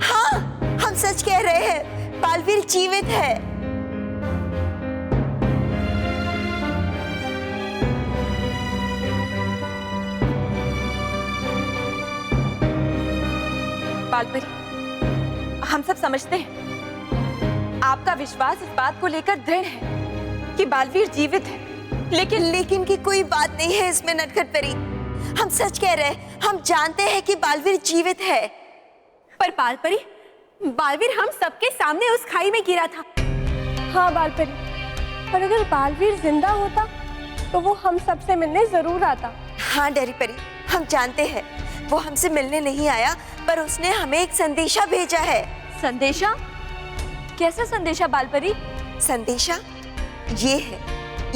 Speaker 15: हाँ, हम सच कह रहे हैं, बालवीर जीवित है।
Speaker 7: बालपरी, हम सब समझते हैं आपका विश्वास इस बात को लेकर दृढ़ है कि बालवीर जीवित है,
Speaker 15: लेकिन की कोई बात नहीं है इसमें नटखट परी। हम सच कह रहे हैं, हम जानते हैं कि बालवीर जीवित है।
Speaker 5: पर बालपरी, बालवीर हम सबके सामने उस खाई में गिरा था। हाँ बालपरी, पर अगर बालवीर जिंदा होता तो वो हम सबसे मिलने जरूर आता।
Speaker 15: हाँ डैडी परी, हम जानते हैं वो हमसे मिलने नहीं आया, पर उसने हमें एक संदेशा भेजा है।
Speaker 7: संदेशा? कैसा संदेशा बालपरी?
Speaker 15: संदेशा ये है,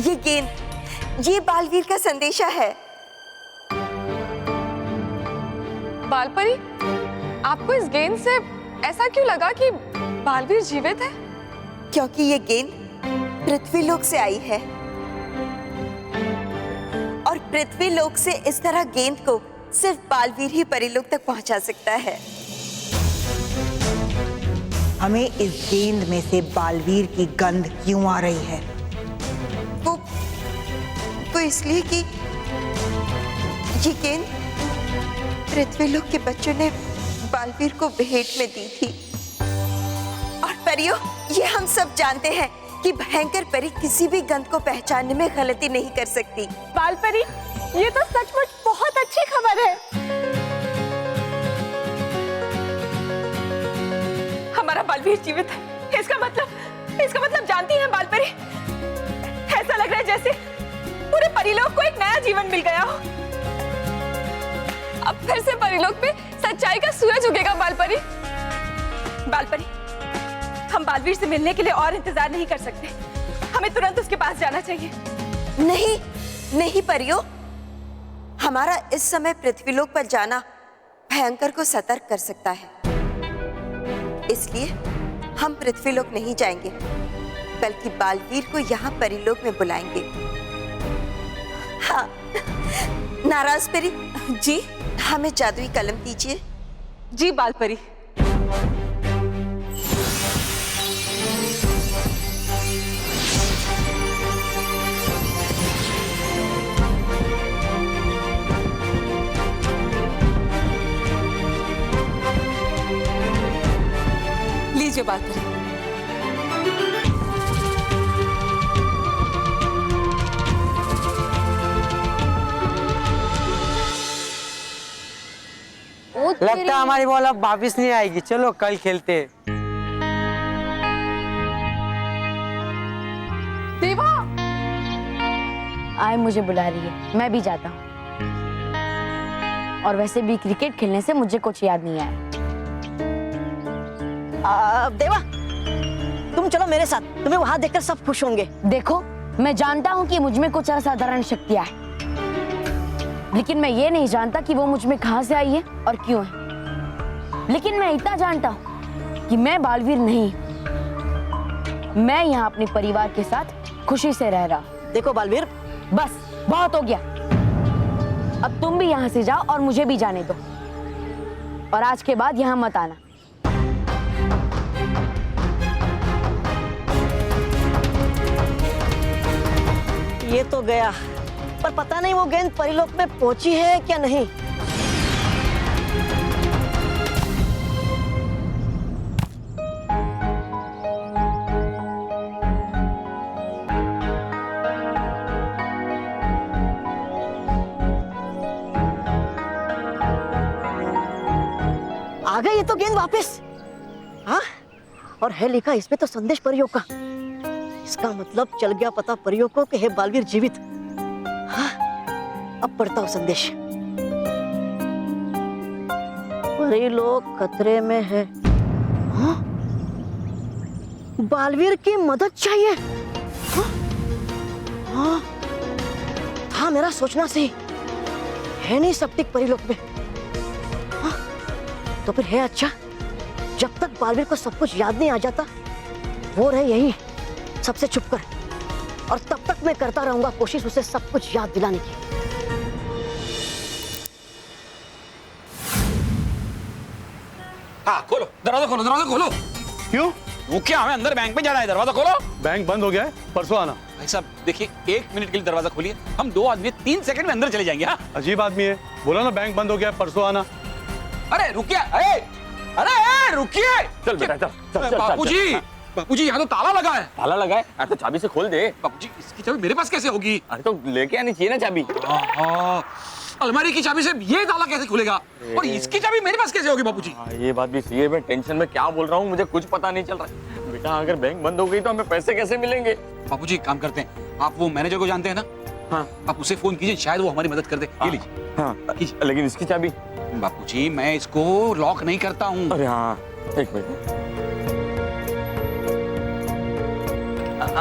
Speaker 15: ये गेंद, ये बालवीर का संदेशा है।
Speaker 14: बालपरी, आपको इस गेंद से ऐसा क्यों लगा कि बालवीर जीवित है?
Speaker 15: क्योंकि ये गेंद पृथ्वीलोक से आई है और पृथ्वीलोक से इस तरह गेंद को सिर्फ बालवीर ही परीलोक तक पहुंचा सकता है।
Speaker 9: हमें इस गेंद में से बालवीर की गंध क्यों आ रही है?
Speaker 15: वो इसलिए कि ये गेंद पृथ्वीलोक के बच्चों ने बालवीर को भेंट में दी थी। और परियों, ये हम सब जानते हैं कि भयंकर परी किसी भी गंध को पहचानने में गलती नहीं कर सकती।
Speaker 5: बालपरी, ये तो सचमुच बहुत अच्छी खबर है।
Speaker 7: हमारा बालवीर जीवित है, इसका मतलब जानती हैं बालपरी, ऐसा लग रहा है जैसे पूरे परिलोक को एक नया जीवन मिल गया हो। अब फिर से परिलोक पे सच्चाई का सूरज उगेगा बालपरी। बालपरी, हम बालवीर से मिलने के लिए और इंतजार नहीं कर सकते, हमें तुरंत उसके पास जाना चाहिए।
Speaker 15: नहीं परियों, हमारा इस समय पृथ्वीलोक पर जाना भयंकर को सतर्क कर सकता है, इसलिए हम पृथ्वीलोक नहीं जाएंगे, बल्कि बालवीर को यहाँ परिलोक में बुलाएंगे। हाँ, नाराज परी जी, हमें जादुई कलम दीजिए।
Speaker 7: जी बालपरी। लीजिए बालपरी।
Speaker 11: लगता है हमारी बॉल अब वापिस नहीं आएगी, चलो कल खेलते हैं।
Speaker 14: देवा,
Speaker 8: आए मुझे बुला रही है, मैं भी जाता हूँ। और वैसे भी क्रिकेट खेलने से मुझे कुछ याद नहीं आया।
Speaker 6: देवा, तुम चलो मेरे साथ, तुम्हें वहां देखकर सब खुश होंगे।
Speaker 8: देखो, मैं जानता हूँ कि मुझ में कुछ असाधारण शक्तियां हैं, लेकिन मैं ये नहीं जानता कि वो मुझ में कहां से आई है और क्यों है। लेकिन मैं इतना जानता हूं कि मैं बालवीर नहीं, मैं यहाँ अपने परिवार के साथ खुशी से रह रहा हूं।
Speaker 6: देखो बालवीर,
Speaker 8: बस बहुत हो गया, अब तुम भी यहाँ से जाओ और मुझे भी जाने दो, और आज के बाद यहाँ मत आना।
Speaker 6: ये तो गया, पर पता नहीं वो गेंद परिलोक में पहुंची है क्या नहीं। आ गई ये तो गेंद वापस। हाँ, और है लिखा इसमें तो संदेश परियों का। इसका मतलब चल गया पता परियों को कि है बालवीर जीवित। हाँ, अब पढ़ता हूँ संदेश। परिलोक खतरे में है। हाँ? बालवीर की मदद चाहिए। हाँ? हाँ? था मेरा सोचना सही, है नहीं सप्तिक परिलोक में। हाँ? तो फिर है अच्छा, जब तक बालवीर को सब कुछ याद नहीं आ जाता वो रहे यही सबसे छुप कर, और तब तक मैं करता रहूंगा कोशिश उसे सब कुछ याद दिलाने की।
Speaker 4: हाँ, खोलो दरवाजा, खोलो दरवाजा, खोलो।
Speaker 12: क्यों?
Speaker 4: वो क्या, हमें अंदर बैंक में जाना है, दरवाजा खोलो।
Speaker 12: बैंक बंद हो गया है, परसों आना।
Speaker 4: भाई साहब देखिए, 1 मिनट के लिए दरवाजा खोलिए, हम 2 आदमी 3 सेकंड में अंदर चले जाएंगे। हाँ,
Speaker 12: अजीब आदमी है, बोला ना बैंक बंद हो गया है, परसों आना।
Speaker 4: अरे रुकिए, अरे
Speaker 3: अरे रुकिए, चल बेटा चल चल चल।
Speaker 2: बापूजी, बापूजी यहाँ तो ताला लगा है।
Speaker 3: ताला लगा है? अरे तो चाबी से खोल दे।
Speaker 2: बापूजी इसकी चाबी मेरे पास कैसे होगी?
Speaker 3: अरे तो लेके आनी चाहिए ना चाबी।
Speaker 2: अलमारी की चाबी से ये ताला कैसे खुलेगा और इसकी चाबी मेरे पास कैसे होगी बापूजी?
Speaker 3: ये बात भी सही है, मैं टेंशन में क्या बोल रहा हूँ, मुझे कुछ पता नहीं चल रहा है। बेटा अगर बैंक बंद हो गई तो हमें पैसे कैसे मिलेंगे?
Speaker 2: बापूजी काम करते हैं, आप वो मैनेजर को जानते हैं ना?
Speaker 3: हाँ।
Speaker 2: आप उसे फोन कीजिए, शायद वो हमारी मदद कर दे। ये लीजिए।
Speaker 3: हाँ लेकिन इसकी चाबी?
Speaker 2: बापूजी मैं इसको लॉक नहीं करता हूँ।
Speaker 3: अरे हाँ एक मिनट।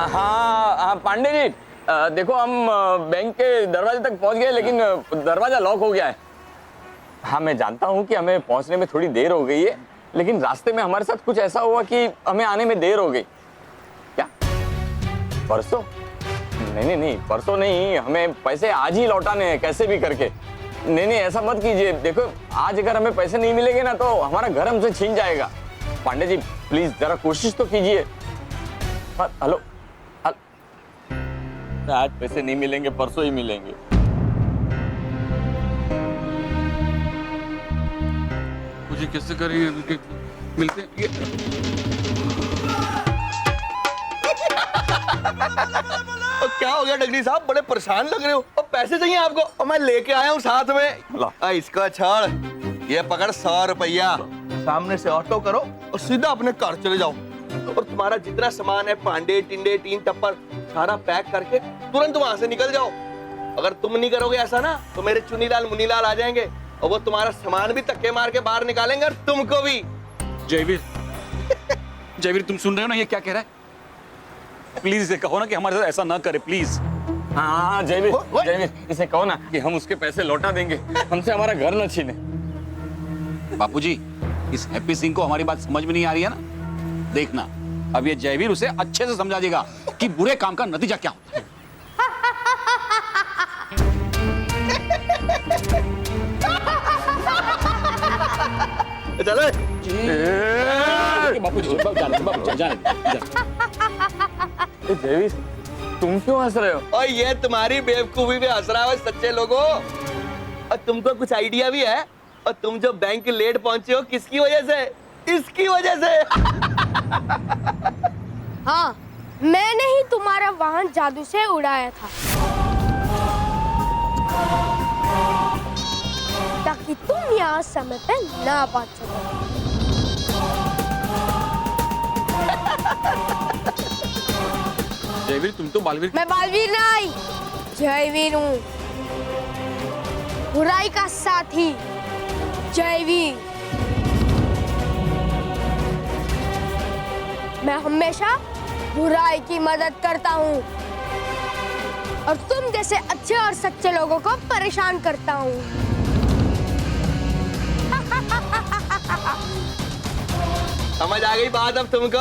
Speaker 3: हाँ पांडे जी, देखो हम बैंक के दरवाजे तक पहुंच गए, लेकिन दरवाजा लॉक हो गया है। हाँ मैं जानता हूँ कि हमें पहुंचने में थोड़ी देर हो गई है, लेकिन रास्ते में हमारे साथ कुछ ऐसा हुआ कि हमें आने में देर हो गई। क्या परसों? नहीं परसों नहीं, हमें पैसे आज ही लौटाने हैं कैसे भी करके। नहीं ऐसा मत कीजिए, देखो आज अगर हमें पैसे नहीं मिलेंगे ना तो हमारा घर हमसे छीन जाएगा। पांडे जी प्लीज जरा कोशिश तो कीजिए। हेलो, आज पैसे नहीं मिलेंगे, परसों ही मिलेंगे।
Speaker 2: मुझे कैसे करेंगे, मिलते हैं।
Speaker 10: क्या हो गया डगरी साहब, बड़े परेशान लग रहे हो। और पैसे चाहिए आपको? और मैं लेके आया हूँ साथ में। इसका छाड़, ये पकड़ 100 रुपया, सामने से ऑटो करो और सीधा अपने घर चले जाओ। और तुम्हारा जितना सामान है, पांडे टिंडे टीन टप्पर, सारा पैक करके तुरंत वहां से निकल जाओ। अगर तुम नहीं करोगे ऐसा ना तो मेरे चुनीलाल मुनीलाल आ जाएंगे और वो तुम्हारा सामान भी धक्के मार के बाहर निकालेंगे और तुमको भी।
Speaker 2: जयवीर, जयवीर तुम सुन रहे हो ना ये क्या कह रहा है? प्लीज इसे कहो ना कि हमारे साथ ऐसा ना करे प्लीज।
Speaker 3: हाँ जयवीर इसे कहो ना कि हम उसके पैसे लौटा देंगे, हमसे हमारा घर न छीने।
Speaker 2: बापूजी इस हैप्पी सिंह को हमारी बात समझ में नहीं आ रही है ना? देखना अब ये जयवीर उसे अच्छे से समझा देगा कि बुरे काम का नतीजा क्या होता है।
Speaker 10: चलो
Speaker 3: जयवीर तुम क्यों हंस रहे हो?
Speaker 10: और ये तुम्हारी बेवकूफी पे हंस रहा है सच्चे लोगों। और तुमको कुछ आइडिया भी है? और तुम जो बैंक लेट पहुंचे हो किसकी वजह से? इसकी वजह से।
Speaker 8: हाँ मैंने ही तुम्हारा वाहन जादू से उड़ाया था ताकि तुम यहाँ समय पे ना पहुंच सको।
Speaker 2: जयवीर तुम तो बालवीर।
Speaker 8: मैं बालवीर नहीं जयवीर हूँ, बुराई का साथी जयवीर। मैं हमेशा बुराई की मदद करता हूँ और तुम जैसे अच्छे और सच्चे लोगों को परेशान करता हूँ।
Speaker 10: समझ आ गई बात अब तुमको?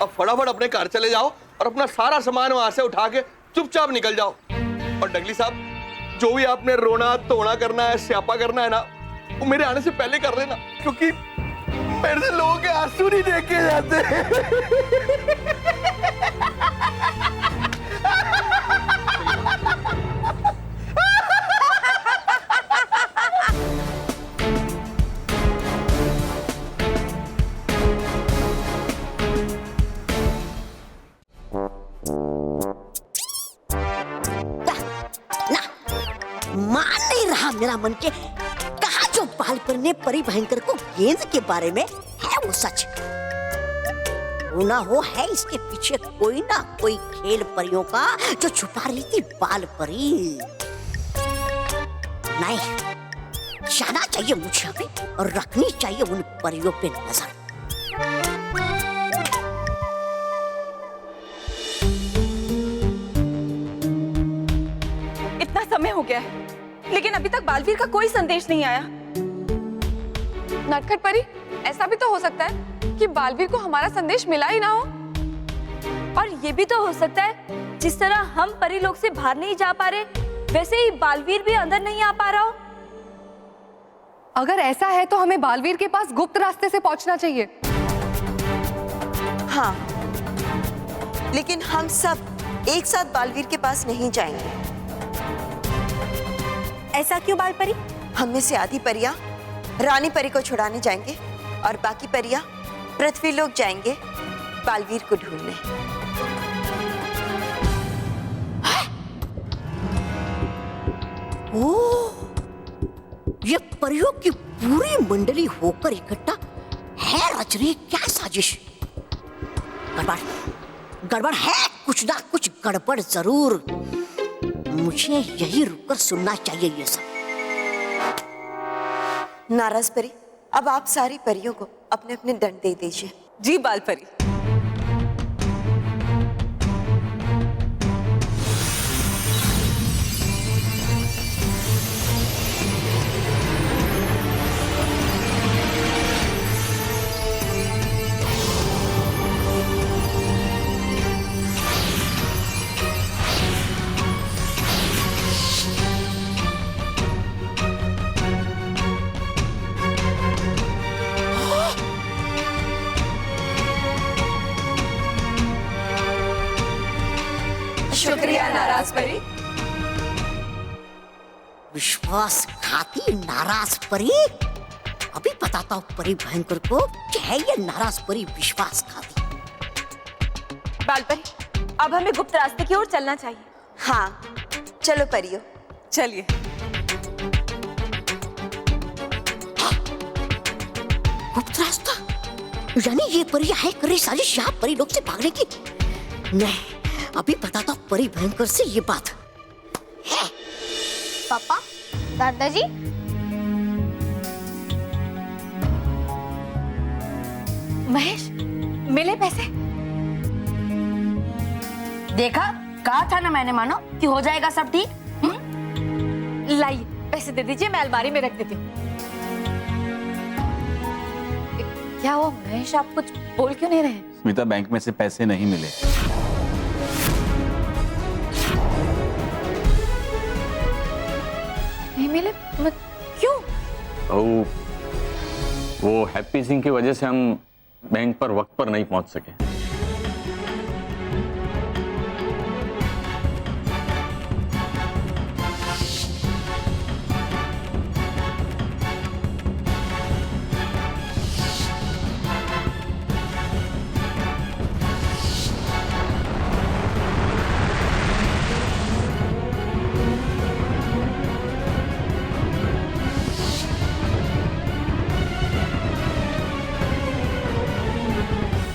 Speaker 10: अब फटाफट अपने घर चले जाओ और अपना सारा सामान वहां से उठा के चुपचाप निकल जाओ। और डगली साहब जो भी आपने रोना धोना करना है, स्यापा करना है ना, वो मेरे आने से पहले कर लेना, क्योंकि मेरे से लोगों के आंसू नहीं देखे जाते।
Speaker 6: मान नहीं रहा मेरा मन के कहा जो बालपर ने परी भयंकर को गेंद के बारे में है वो सच हो ना हो, है इसके पीछे कोई ना कोई खेल परियों का जो छुपा रही थी बाल परी। नहीं, जाना चाहिए मुझे अभी और रखनी चाहिए उन परियों पे नजर।
Speaker 7: इतना समय हो गया है लेकिन अभी तक बालवीर का कोई संदेश नहीं आया।
Speaker 14: नटखट परी, ऐसा भी तो हो सकता है कि बालवीर को हमारा संदेश मिला ही ना हो।
Speaker 5: और ये भी तो हो सकता है जिस तरह हम परी लोग से बाहर नहीं जा पा रहे वैसे ही बालवीर भी अंदर नहीं आ पा रहा हो।
Speaker 14: अगर ऐसा है तो हमें बालवीर के पास गुप्त रास्ते से पहुंचना चाहिए।
Speaker 15: हाँ, लेकिन हम सब एक साथ बालवीर के पास नहीं जाएंगे।
Speaker 5: ऐसा क्यों बाल परी?
Speaker 15: हम में से आधी परियां रानी परी को छुड़ाने जाएंगे और बाकी परियां पृथ्वी लोक जाएंगे बालवीर को ढूंढने।
Speaker 6: ओह, ये परियों की पूरी मंडली होकर इकट्ठा है रच रही क्या साजिश? गड़बड़ गड़बड़ है, कुछ ना कुछ गड़बड़ जरूर। मुझे यही रुककर सुनना चाहिए ये सब।
Speaker 15: नाराज परी, अब आप सारी परियों को अपने अपने दंड दे दीजिए।
Speaker 7: जी बाल परी। शुक्रिया नाराज परी।
Speaker 6: विश्वासघाती नाराज परी, अभी बताता हूँ परी भयंकर को कि है ये नाराज परी विश्वासघाती।
Speaker 7: बाल परी, अब हमें गुप्त रास्ते की ओर चलना चाहिए।
Speaker 15: हाँ चलो परियों,
Speaker 7: चलिए।
Speaker 6: गुप्त रास्ता? यानी ये परियां है कर रही साजिश यहाँ परी लोग से भागने की? नहीं, अभी बताता हूँ परी भयंकर से ये बात है।
Speaker 8: पापा, दादाजी,
Speaker 7: महेश, मिले पैसे?
Speaker 8: देखा, कहा था ना मैंने, मानो कि हो जाएगा सब ठीक।
Speaker 7: लाइए पैसे दे दीजिए, मैं अलमारी में रख देती हूँ। क्या हुआ महेश, आप कुछ बोल क्यों नहीं रहे?
Speaker 4: स्मिता, बैंक में से पैसे नहीं मिले।
Speaker 7: नहीं मिले? क्यों?
Speaker 3: वो हैप्पी सिंह की वजह से हम बैंक पर वक्त पर नहीं पहुंच सके।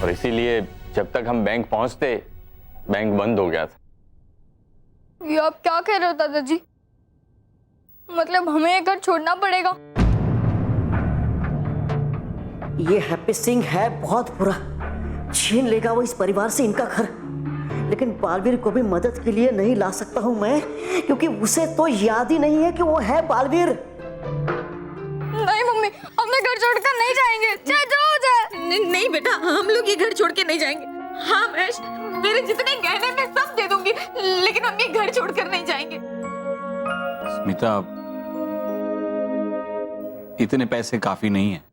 Speaker 3: और इसीलिए जब तक हम बैंक पहुंचते, बैंक बंद हो गया था।
Speaker 8: ये आप क्या कह रहे हो दादाजी? मतलब हमें ये घर छोड़ना पड़ेगा?
Speaker 6: ये हैप्पी सिंह है बहुत बुरा, छीन लेगा वो इस परिवार से इनका घर। लेकिन बालवीर को भी मदद के लिए नहीं ला सकता हूं मैं, क्योंकि उसे तो याद ही नहीं है कि वो है बालवीर।
Speaker 8: नहीं मम्मी, हम घर छोड़कर नहीं जाएंगे, चाहे जो हो जाए।
Speaker 7: नहीं बेटा, हम लोग ये घर छोड़ के नहीं जाएंगे। हाँ महेश, मेरे जितने गहने मैं सब दे दूंगी, लेकिन हम ये घर छोड़कर नहीं जाएंगे।
Speaker 4: स्मिता, इतने पैसे काफी नहीं है।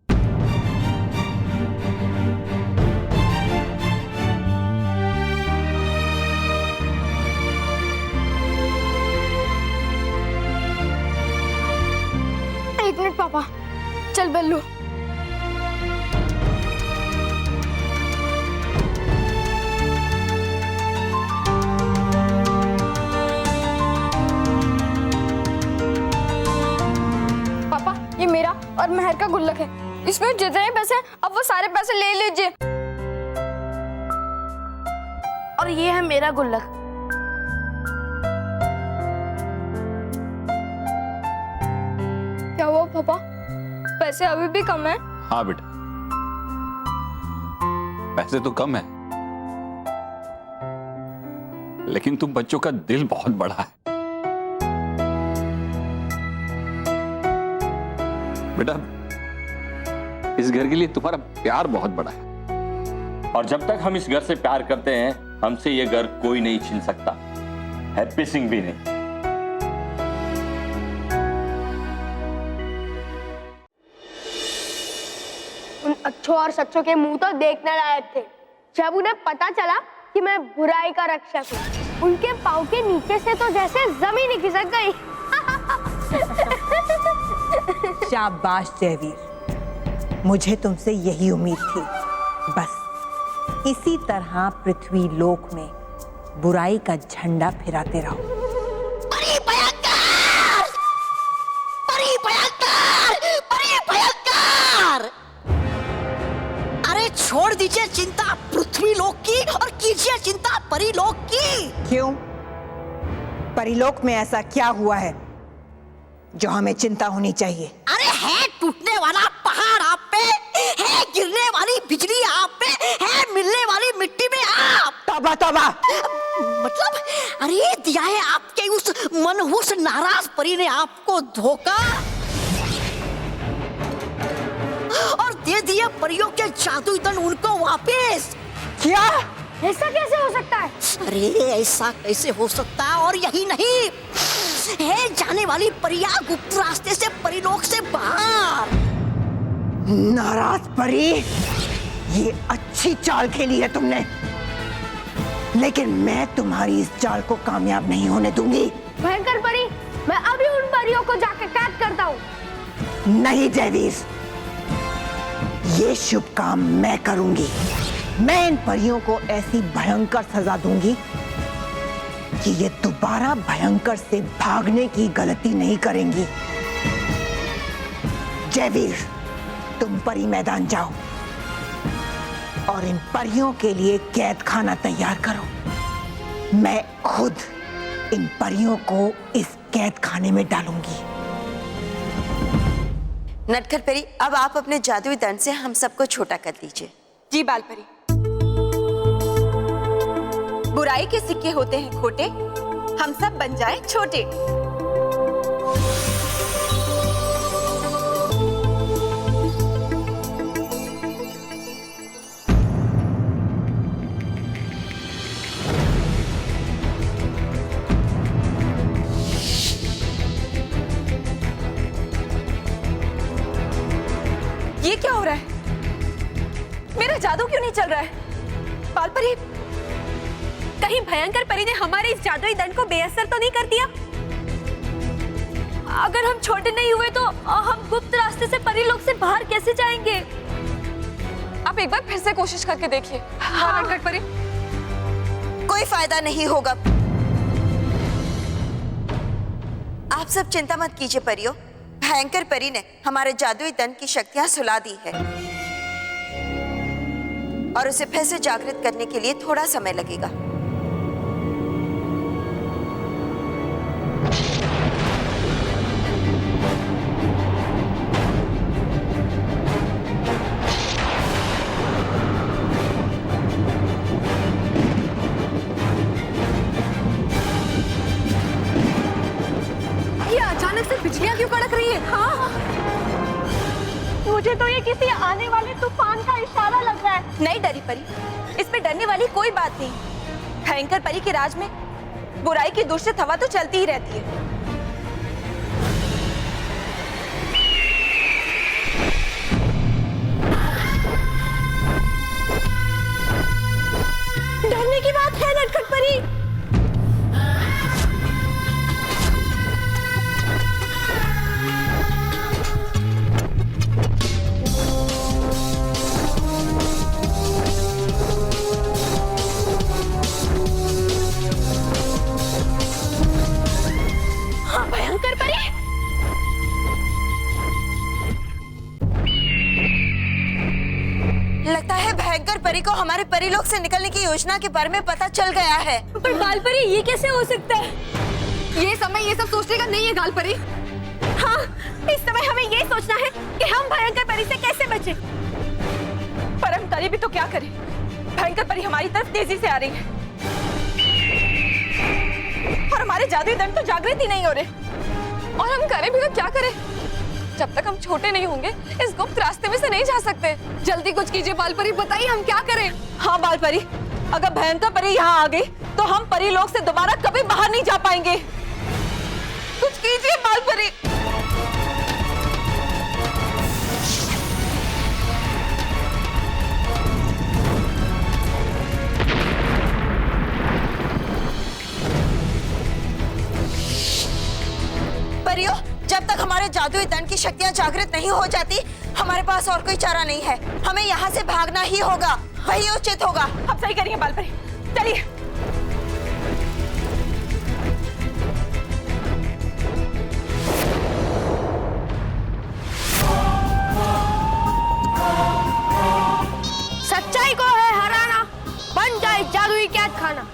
Speaker 8: एक मिनट पापा, चल बल्लू। पापा, ये मेरा और मेहर का गुल्लक है, इसमें जितने पैसे हैं अब वो सारे पैसे ले लीजिए। और ये है मेरा गुल्लक। क्या हुआ पापा, पैसे अभी भी कम है?
Speaker 4: हाँ बेटा, पैसे तो कम है, लेकिन तुम बच्चों का दिल बहुत बड़ा है। बेटा, इस घर के लिए तुम्हारा प्यार बहुत बड़ा है।
Speaker 3: और जब तक हम इस घर से प्यार करते हैं, हमसे ये घर कोई नहीं छीन सकता, हैप्पी सिंह भी नहीं।
Speaker 8: उन अच्छों और सच्चों के मुंह तो देखने लायक थे। जब उन्हें पता चला कि मैं बुराई का रक्षक हूँ, उनके पाँव के नीचे से तो जैसे जमीन ही खिसक गई।
Speaker 9: शाबाश जयवीर, मुझे तुमसे यही उम्मीद थी। बस इसी तरह पृथ्वी लोक में बुराई का झंडा फहराते रहो।
Speaker 6: परी भयंकर! परी भयंकर! परी भयंकर! अरे छोड़ दीजिए चिंता पृथ्वी लोक की और कीजिए चिंता परीलोक की।
Speaker 9: क्यों? परीलोक में ऐसा क्या हुआ है जो हमें चिंता होनी चाहिए?
Speaker 6: अरे है टूटने वाला पहाड़ आप पे, है गिरने वाली बिजली आप पे, है मिलने वाली मिट्टी में आप।
Speaker 9: तौबा तौबा!
Speaker 6: मतलब अरे दिया है आपके उस मनहूस नाराज परी ने आपको धोखा और दे दिए परियों के जादुई धन उनको वापस।
Speaker 9: क्या?
Speaker 8: ऐसा कैसे हो सकता है?
Speaker 6: अरे ऐसा कैसे हो सकता है? और यही नहीं है जाने वाली परियां गुप्त रास्ते से परिलोक से बाहर।
Speaker 9: नाराज परी, ये अच्छी चाल खेली है तुमने, लेकिन मैं तुम्हारी इस चाल को कामयाब नहीं होने दूंगी।
Speaker 8: भयंकर परी, मैं अभी उन परियों को जाकर कैद करता हूँ।
Speaker 9: नहीं जयवीर, ये शुभ काम मैं करूंगी। मैं इन परियों को ऐसी भयंकर सजा दूंगी कि ये दोबारा भयंकर से भागने की गलती नहीं करेंगी। जयवीर, तुम परी मैदान जाओ और इन परियों के लिए कैद खाना तैयार करो। मैं खुद इन परियों को इस कैद खाने में डालूंगी।
Speaker 15: नटखट परी, अब आप अपने जादुई दंड से हम सबको छोटा कर दीजिए।
Speaker 7: जी बालपरी। बुराई के सिक्के होते हैं खोटे, हम सब बन जाएं छोटे। ये क्या हो रहा है? मेरा जादू क्यों नहीं चल रहा है? बालपरी, कहीं भयंकर परी ने हमारे इस जादुई दंड को बेअसर तो नहीं कर दिया? अगर हम छोटे नहीं हुए तो हम गुप्त रास्ते से परीलोक से बाहर कैसे जाएंगे?
Speaker 14: आप एक बार फिर से कोशिश करके देखिए। हाँ नटखट परी।
Speaker 15: कोई फायदा नहीं होगा। आप सब चिंता मत कीजिए परियों, भयंकर परी ने हमारे जादुई दंड की शक्तियां सुला दी है और उसे फिर से जागृत करने के लिए थोड़ा समय लगेगा।
Speaker 5: ये अचानक से बिजलियां क्यों कड़क रही है? हाँ, मुझे तो ये किसी आने वाले तूफान का इशारा लग रहा है।
Speaker 7: नहीं डरी परी, इसमें डरने वाली कोई बात नहीं। भयंकर परी के राज में बुराई की दूषित हवा तो चलती ही रहती है।
Speaker 5: डरने की बात है नटखट परी। भयंकर परी,
Speaker 15: लगता है भयंकर परी को हमारे परीलोक से निकलने की योजना के बारे में पता चल गया है।
Speaker 5: पर गालपरी, ये कैसे हो सकता है?
Speaker 14: ये समय ये सब सोचने का नहीं है गालपरी।
Speaker 5: हाँ, इस समय हमें ये सोचना है कि हम भयंकर परी से कैसे बचें।
Speaker 7: पर हम करें भी तो क्या करें? भयंकर परी हमारी तरफ तेजी से आ रही है और हमारे जादुई दंड तो जागृत ही नहीं हो रहे।
Speaker 14: और हम करें भी तो क्या करें? जब तक हम छोटे नहीं होंगे इस गुप्त रास्ते में से नहीं जा सकते। जल्दी कुछ कीजिए बालपरी, बताइए हम क्या करें?
Speaker 7: हाँ बालपरी, अगर भयंकर परी यहाँ आ गई तो हम परीलोक से दोबारा कभी बाहर नहीं जा पाएंगे। कुछ कीजिए बालपरी।
Speaker 15: परियों, जब तक हमारे जादुई दंड की शक्तियाँ जागृत नहीं हो जाती, हमारे पास और कोई चारा नहीं है। हमें यहाँ से भागना ही होगा, वही उचित होगा।
Speaker 7: आप सही करिए बालपरी, चलिए।
Speaker 8: सच्चाई को है हराना, बन जाए जादुई कैद खाना।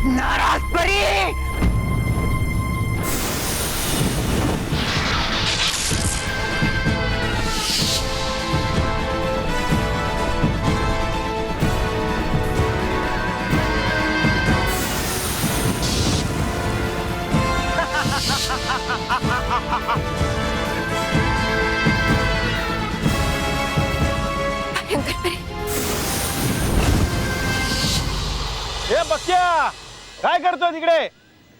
Speaker 9: नाराज परी,
Speaker 12: ए बक्या, काय करतोय तिकडे?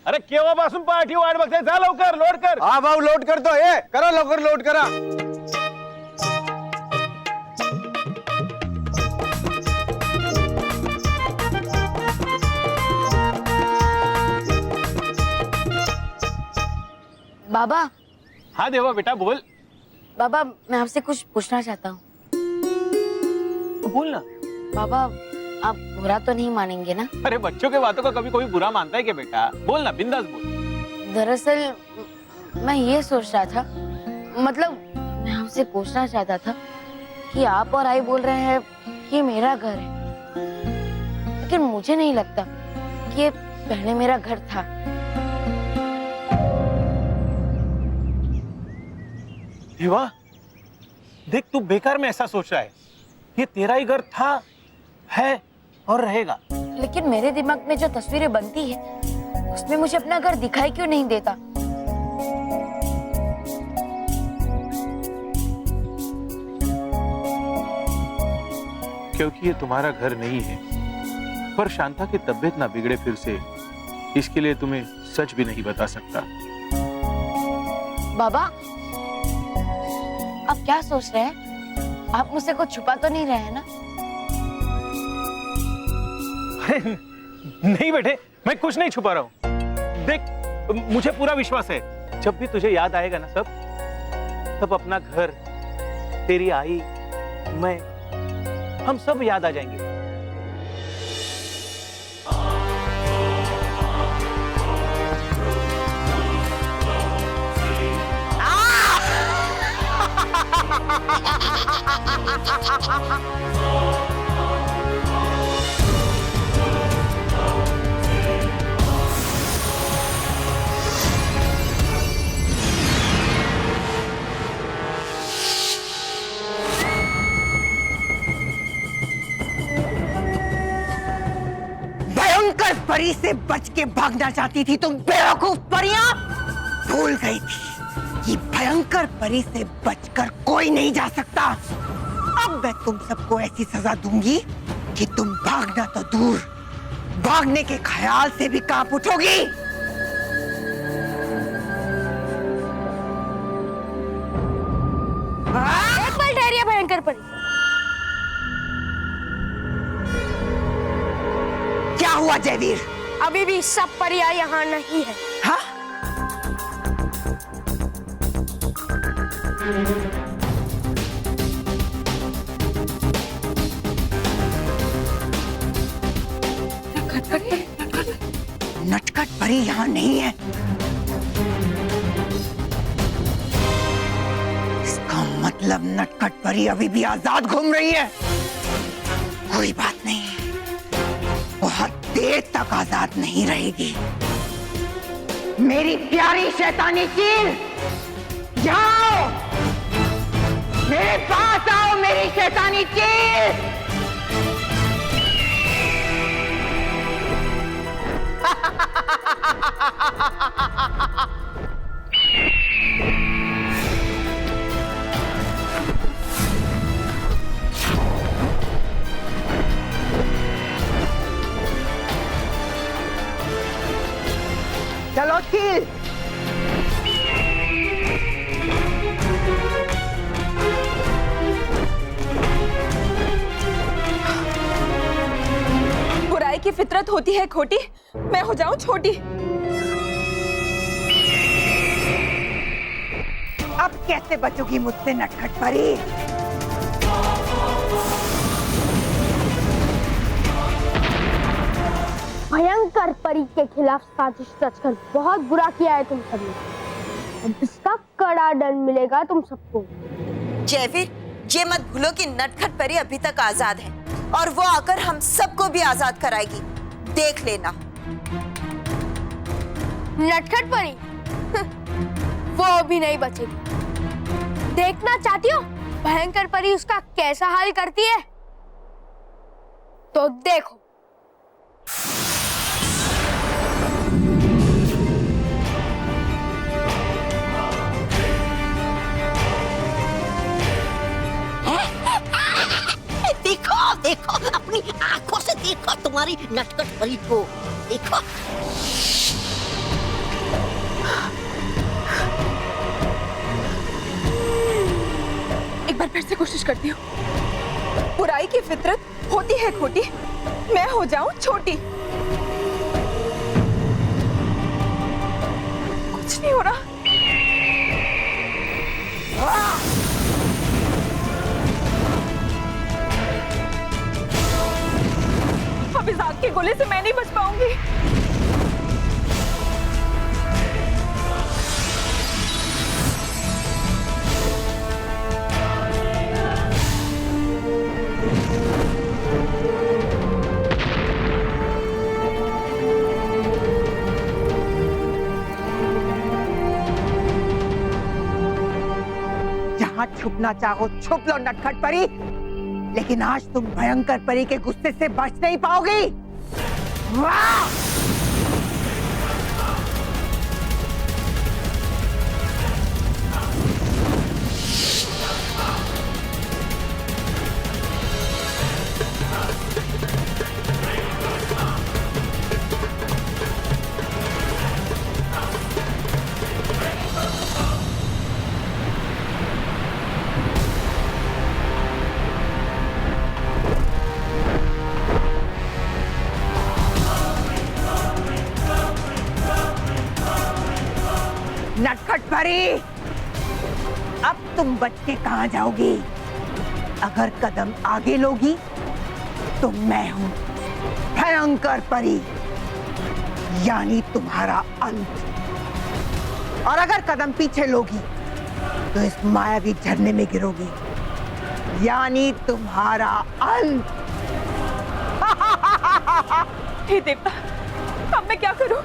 Speaker 12: अरे केव्हापासून पाठी वाट बघताय, जा लवकर लोड कर.
Speaker 10: हा भाऊ लोड करतो. हे करा लवकर, लोड करा.
Speaker 8: बाबा.
Speaker 12: हाँ देवा बेटा बोल.
Speaker 8: बाबा मैं आपसे कुछ पूछना चाहता हूँ.
Speaker 12: बोल ना.
Speaker 8: बाबा आप बुरा तो नहीं मानेंगे ना?
Speaker 12: अरे बच्चों के बातों का कभी कोई बुरा मानता है क्या बेटा? बोल ना, बिंदास बोल.
Speaker 8: दरअसल मैं ये सोच रहा था, मतलब मैं आपसे पूछना चाहता था कि आप और आई बोल रहे हैं कि ये मेरा घर है, लेकिन मुझे नहीं लगता कि ये पहले मेरा घर था.
Speaker 12: देवा देख, तू बेकार में ऐसा सोच रहा है. ये तेरा ही घर था, है और रहेगा.
Speaker 8: लेकिन मेरे दिमाग में जो तस्वीरें बनती है उसमें मुझे अपना घर दिखाई क्यों नहीं देता?
Speaker 12: क्योंकि ये तुम्हारा घर नहीं है. पर शांता की तबीयत ना बिगड़े फिर से, इसके लिए तुम्हें सच भी नहीं बता सकता.
Speaker 8: बाबा आप क्या सोच रहे हैं? आप मुझसे कुछ छुपा तो नहीं रहे हैं ना?
Speaker 12: अरे नहीं बेटे, मैं कुछ नहीं छुपा रहा हूं. देख मुझे पूरा विश्वास है, जब भी तुझे याद आएगा ना सब, तब अपना घर, तेरी आई, मैं, हम सब याद आ जाएंगे.
Speaker 9: भयंकर परी से बच के भागना चाहती थी तुम बेवकूफ परियां. भूल गई थी कि भयंकर परी से बचकर कोई नहीं जा सकता. अब मैं तुम सबको ऐसी सजा दूंगी कि तुम भागना तो दूर, भागने के ख्याल से भी कांप उठोगी.
Speaker 8: एक पल ठहरिए भयंकर परी.
Speaker 9: क्या हुआ जयवीर?
Speaker 8: अभी भी सब परियां यहाँ नहीं है.
Speaker 9: हाँ? नटखट परी यहाँ नहीं है. इसका मतलब नटखट परी अभी भी आजाद घूम रही है. कोई बात नहीं, बहुत देर तक आजाद नहीं रहेगी. मेरी प्यारी शैतानी चील, जाओ, मेरे पास आओ मेरी शैतानी चील। चलो चील।
Speaker 7: बुराई की फितरत होती है खोटी, मैं हो जाऊं छोटी।
Speaker 9: अब कैसे बचोगी मुझसे नटखट परी?
Speaker 8: भयंकर परी के खिलाफ साजिश रचकर बहुत बुरा किया है तुम सबने। अब इसका कड़ा दंड मिलेगा तुम सबको।
Speaker 15: जयवीर, ये मत भूलो कि नटखट परी अभी तक आजाद है और वो आकर हम सबको भी आजाद कराएगी, देख लेना।
Speaker 8: नटखट परी वो अभी नहीं बचेगी। देखना चाहती हो भयंकर परी उसका कैसा हाल करती है? तो देखो।
Speaker 6: देखो देखो, अपनी आंखों से देखो तुम्हारी नटखट परी को, देखो।
Speaker 7: एक बार फिर से कोशिश करती हूँ। बुराई की फितरत होती है खोटी, मैं हो जाऊं छोटी। कुछ नहीं हो रहा। अब इस आग के गोले से मैं नहीं बच पाऊंगी।
Speaker 9: जहां छुपना चाहो छुप लो नटखट परी, लेकिन आज तुम भयंकर परी के गुस्से से बच नहीं पाओगी। वाह! नटखट परी, अब तुम बच के कहां जाओगी? अगर कदम आगे लोगी तो मैं हूं भयंकर परी, यानी तुम्हारा अंत। और अगर कदम पीछे लोगी तो इस मायावी झरने में गिरोगी, यानी तुम्हारा अंत।
Speaker 7: हे देवता, अब मैं क्या करूं?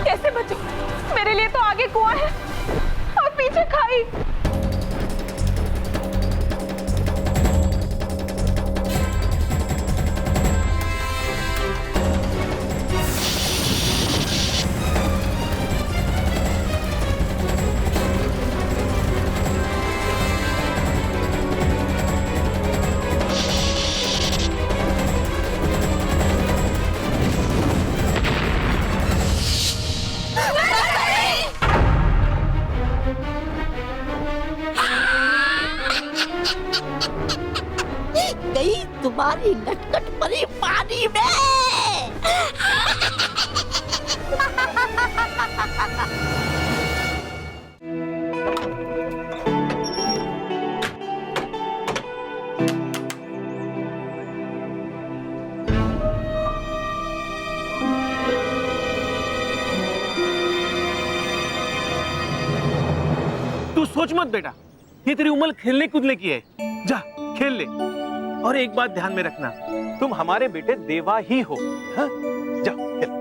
Speaker 7: कैसे बचूं? मेरे लिए तो आगे कुआं है और पीछे खाई।
Speaker 6: गई तुम्हारी नटखट परी पानी में।
Speaker 12: तू सोच मत बेटा, ये तेरी उम्र खेलने कूदने की है। जा खेल ले। और एक बात ध्यान में रखना, तुम हमारे बेटे देवा ही हो। हाँ? जाओ खेल।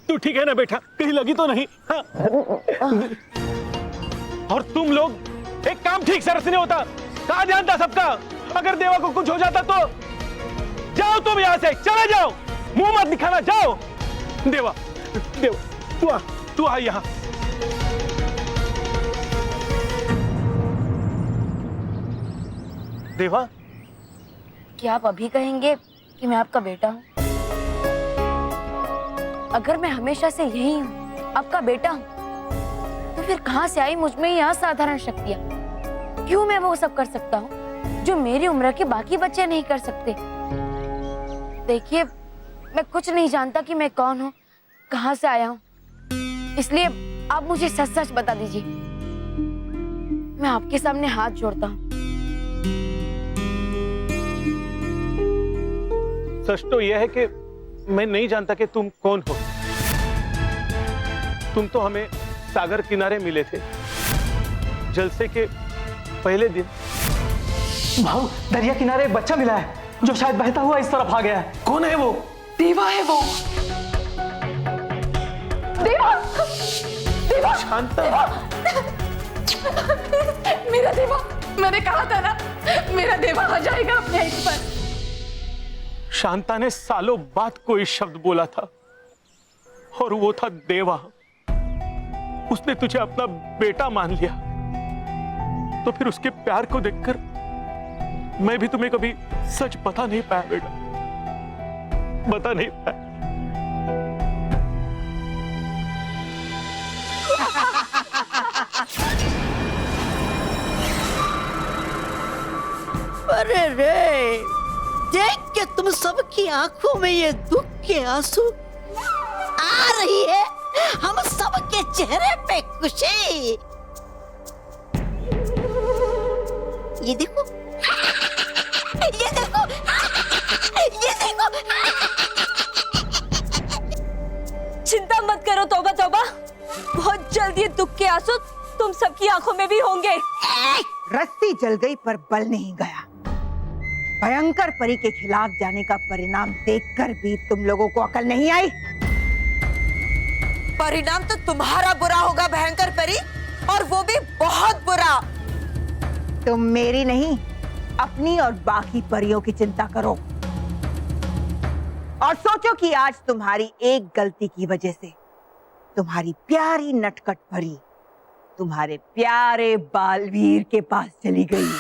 Speaker 12: तू ठीक है ना बेटा? कहीं लगी तो नहीं? हाँ? और तुम लोग एक काम ठीक से नहीं होता, कहाँ ध्यान था सबका? अगर देवा को कुछ हो जाता तो? जाओ तुम यहाँ से, चले जाओ, मुंह मत दिखाना, जाओ। देवा, देवा, तू आ यहाँ। देवा,
Speaker 8: क्या आप अभी कहेंगे कि मैं आपका बेटा हूँ? अगर मैं हमेशा से यही हूँ, आपका बेटा हूँ, तो फिर कहाँ से आई मुझ में यह असाधारण शक्तियाँ? क्यों मैं वो सब कर सकता हूँ जो मेरी उम्र के बाकी बच्चे नहीं कर सकते? देखिए, मैं कुछ नहीं जानता कि मैं कौन हूँ, कहाँ से आया हूँ, इसलिए आप मुझे सच सच बता दीजिए। मैं आपके सामने हाथ जोड़ता हूँ।
Speaker 12: सच तो यह है कि मैं नहीं जानता कि तुम कौन हो। तुम तो हमें सागर किनारे मिले थे, जलसे के पहले दिन।
Speaker 11: भाऊ, दरिया किनारे एक बच्चा मिला है जो शायद बहता हुआ इस तरफ आ गया है।
Speaker 12: कौन है वो?
Speaker 11: देवा है वो।
Speaker 14: देवा, देवा,
Speaker 12: शांता,
Speaker 14: मेरा देवा, मैंने कहा था ना, मेरा देवा आ जाएगा अपने एक पर।
Speaker 12: शांता ने सालों बाद कोई शब्द बोला था, और वो था देवा। उसने तुझे अपना बेटा मान लिया, तो फिर उसके प्यार को देखकर मैं भी तुम्हें कभी सच बता नहीं पाया बेटा, बता नहीं पाया।
Speaker 6: अरे रे, देख के तुम सबकी आंखों में ये दुख के आंसू आ रही है, हम सबके चेहरे पे खुशी। ये देखो, ये देखो, ये देखो।
Speaker 5: चिंता मत करो तौबा तौबा, बहुत जल्द ये दुख के आंसू तुम सबकी आंखों में भी होंगे।
Speaker 9: रस्सी जल गई पर बल नहीं गया। भयंकर परी के खिलाफ जाने का परिणाम देखकर भी तुम लोगों को अकल नहीं आई।
Speaker 15: परिणाम तो तुम्हारा बुरा होगा भयंकर परी, और वो भी बहुत बुरा।
Speaker 9: तुम मेरी नहीं, अपनी और बाकी परियों की चिंता करो, और सोचो कि आज तुम्हारी एक गलती की वजह से तुम्हारी प्यारी नटखट परी तुम्हारे प्यारे बालवीर के पास चली गई।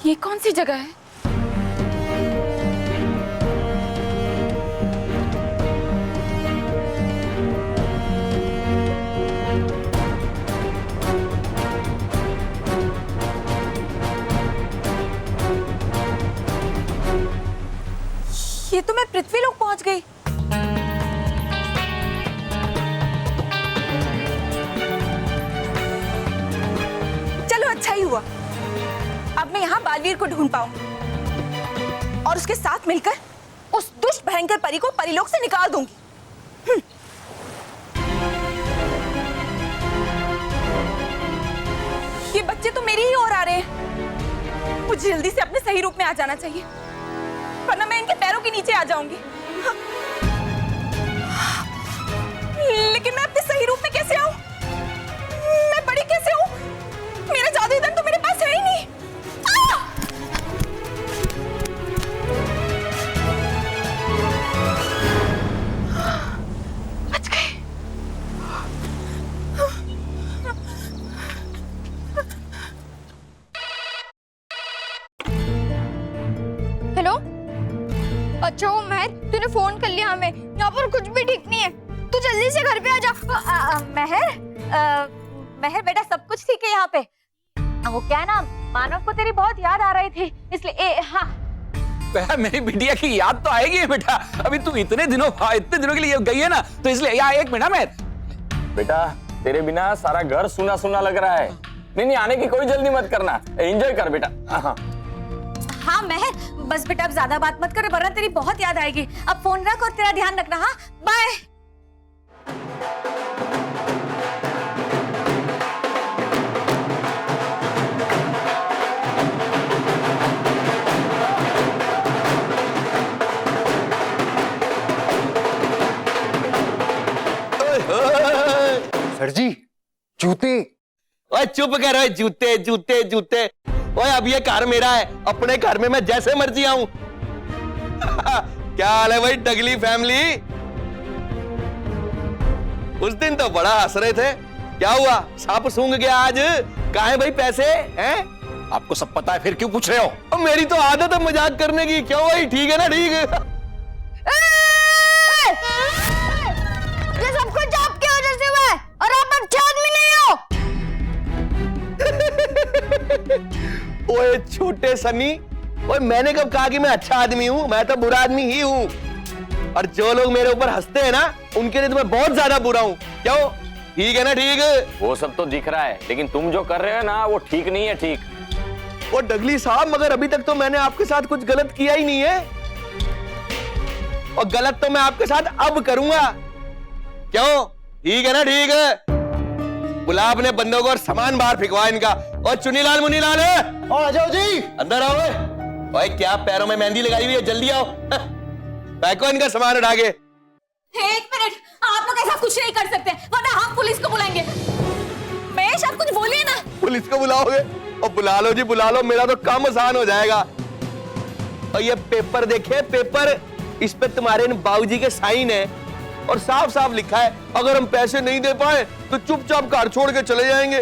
Speaker 14: ये कौन सी जगह है?
Speaker 5: ये तो मैं पृथ्वी लोक पहुंच गई। चलो अच्छा ही हुआ, अब मैं यहाँ बालवीर को ढूंढ पाऊं और उसके साथ मिलकर उस दुष्ट भयंकर परी को परीलोक से निकाल दूंगी। ये बच्चे तो मेरी ही ओर आ रहे हैं, मुझे जल्दी से अपने सही रूप में आ जाना चाहिए, वरना मैं इनके पैरों के नीचे आ जाऊंगी। लेकिन मैं अपने सही रूप में कैसे आऊं? मैं बड़ी कैसे हूं? मेरा जादुई धन तो मेरे पास है ही नहीं। बच गए।
Speaker 8: हेलो, अच्छा वो महर, तूने फोन कर लिया हमें, यहाँ पर कुछ भी ठीक नहीं है, तू जल्दी से घर पे आ जा।
Speaker 5: महर बेटा, सब कुछ ठीक है यहाँ पे। वो क्या है ना, मानव को तेरी बहुत याद आ रही थी, इसलिए हाँ
Speaker 2: बेटा मेरी बिटिया की याद तो आएगी बेटा। अभी तू इतने दिनों के लिए गई है ना, तो इसलिए यहाँ एक मिनट मैं।
Speaker 3: बेटा तेरे बिना सारा घर सुना सुना लग रहा है। नहीं आने की कोई जल्दी मत करना, एंजॉय कर बेटा।
Speaker 5: हाँ मेहर, बस बेटा अब ज्यादा बात मत कर वरना तेरी बहुत याद आएगी। अब फोन रख और तेरा ध्यान रखना। हाँ बाय।
Speaker 1: सर जी जूते।
Speaker 10: ओए चुप कर, ओए जूते जूते जूते। ओए अब ये घर मेरा है, अपने घर में मैं जैसे मर्जी आऊं। क्या हाल है भाई डगली फैमिली? उस दिन तो बड़ा हंस रहे थे, क्या हुआ? सांप सूंघ गया आज? कहाँ है भाई पैसे हैं?
Speaker 2: आपको सब पता है, फिर क्यों पूछ रहे हो?
Speaker 10: और मेरी तो आदत है मजाक करने की। क्यों भाई, ठीक है ना? ठीक है।
Speaker 8: ये सब कुछ आपकी वजह से हुआ है और आप अच्छे आदमी नहीं हो।
Speaker 10: ओए छोटे सनी, ओए मैंने कब कहा कि मैं अच्छा आदमी हूं? मैं तो बुरा आदमी ही हूं। और जो लोग मेरे ऊपर हंसते हैं ना, उनके लिए तो मैं बहुत ज्यादा बुरा हूं। क्यों? ठीक है ना? ठीक है।
Speaker 3: वो सब तो दिख रहा है, लेकिन तुम जो कर रहे हो ना वो ठीक नहीं है। ठीक
Speaker 10: वो डगली साहब, मगर अभी तक तो मैंने आपके साथ कुछ गलत किया ही नहीं है, और गलत तो मैं आपके साथ अब करूंगा। क्यों? ठीक है ना? ठीक है। बुला अपने बंदों को और सामान बाहर फेंकवा इनका। और चुनीलाल मुनीलाल है,
Speaker 1: आ जाओ जी।
Speaker 10: अंदर आओ। ओए क्या पैरों में मेहंदी लगाई हुई है? जल्दी आओ। फेंको इनका सामान उठा के।
Speaker 5: एक मिनट, आप लोग ऐसा कुछ नहीं कर सकते वरना हम पुलिस को बुलाएंगे। महेश आप कुछ बोलिए ना।
Speaker 10: पुलिस को बुलाओगे? और बुला लो जी, बुला लो, मेरा तो काम आसान हो जाएगा। और ये पेपर देखे, पेपर, इस पे तुम्हारे इन बाबूजी के साइन है और साफ साफ लिखा है अगर हम पैसे नहीं दे पाए तो चुपचाप घर छोड़ के चले जाएंगे।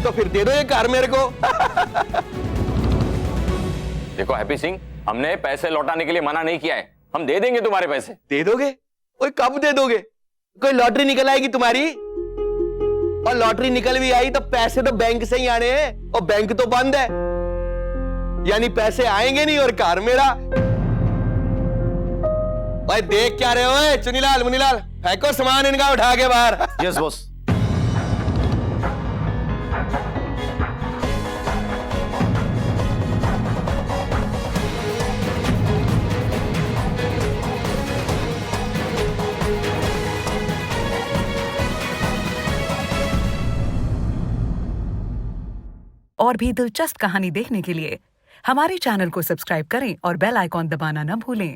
Speaker 10: तो फिर दे दो ये कार मेरे को।
Speaker 3: देखो हैप्पी सिंह, हमने पैसे लौटाने के लिए मना नहीं किया है, हम दे देंगे तुम्हारे पैसे।
Speaker 10: दे दोगे? ओए कब दे दोगे? कोई लॉटरी निकल आएगी तुम्हारी? और लॉटरी निकल भी आई तो पैसे तो बैंक से ही आने हैं, और बैंक तो बंद है, यानी पैसे आएंगे नहीं और कार मेरा। भाई देख क्या रहे हो? चुनीलाल मुनीलाल, फेंको सामान इनका उठा के बाहर।
Speaker 2: Yes boss.
Speaker 16: और भी दिलचस्प कहानी देखने के लिए हमारे चैनल को सब्सक्राइब करें और बेल आइकॉन दबाना न भूलें।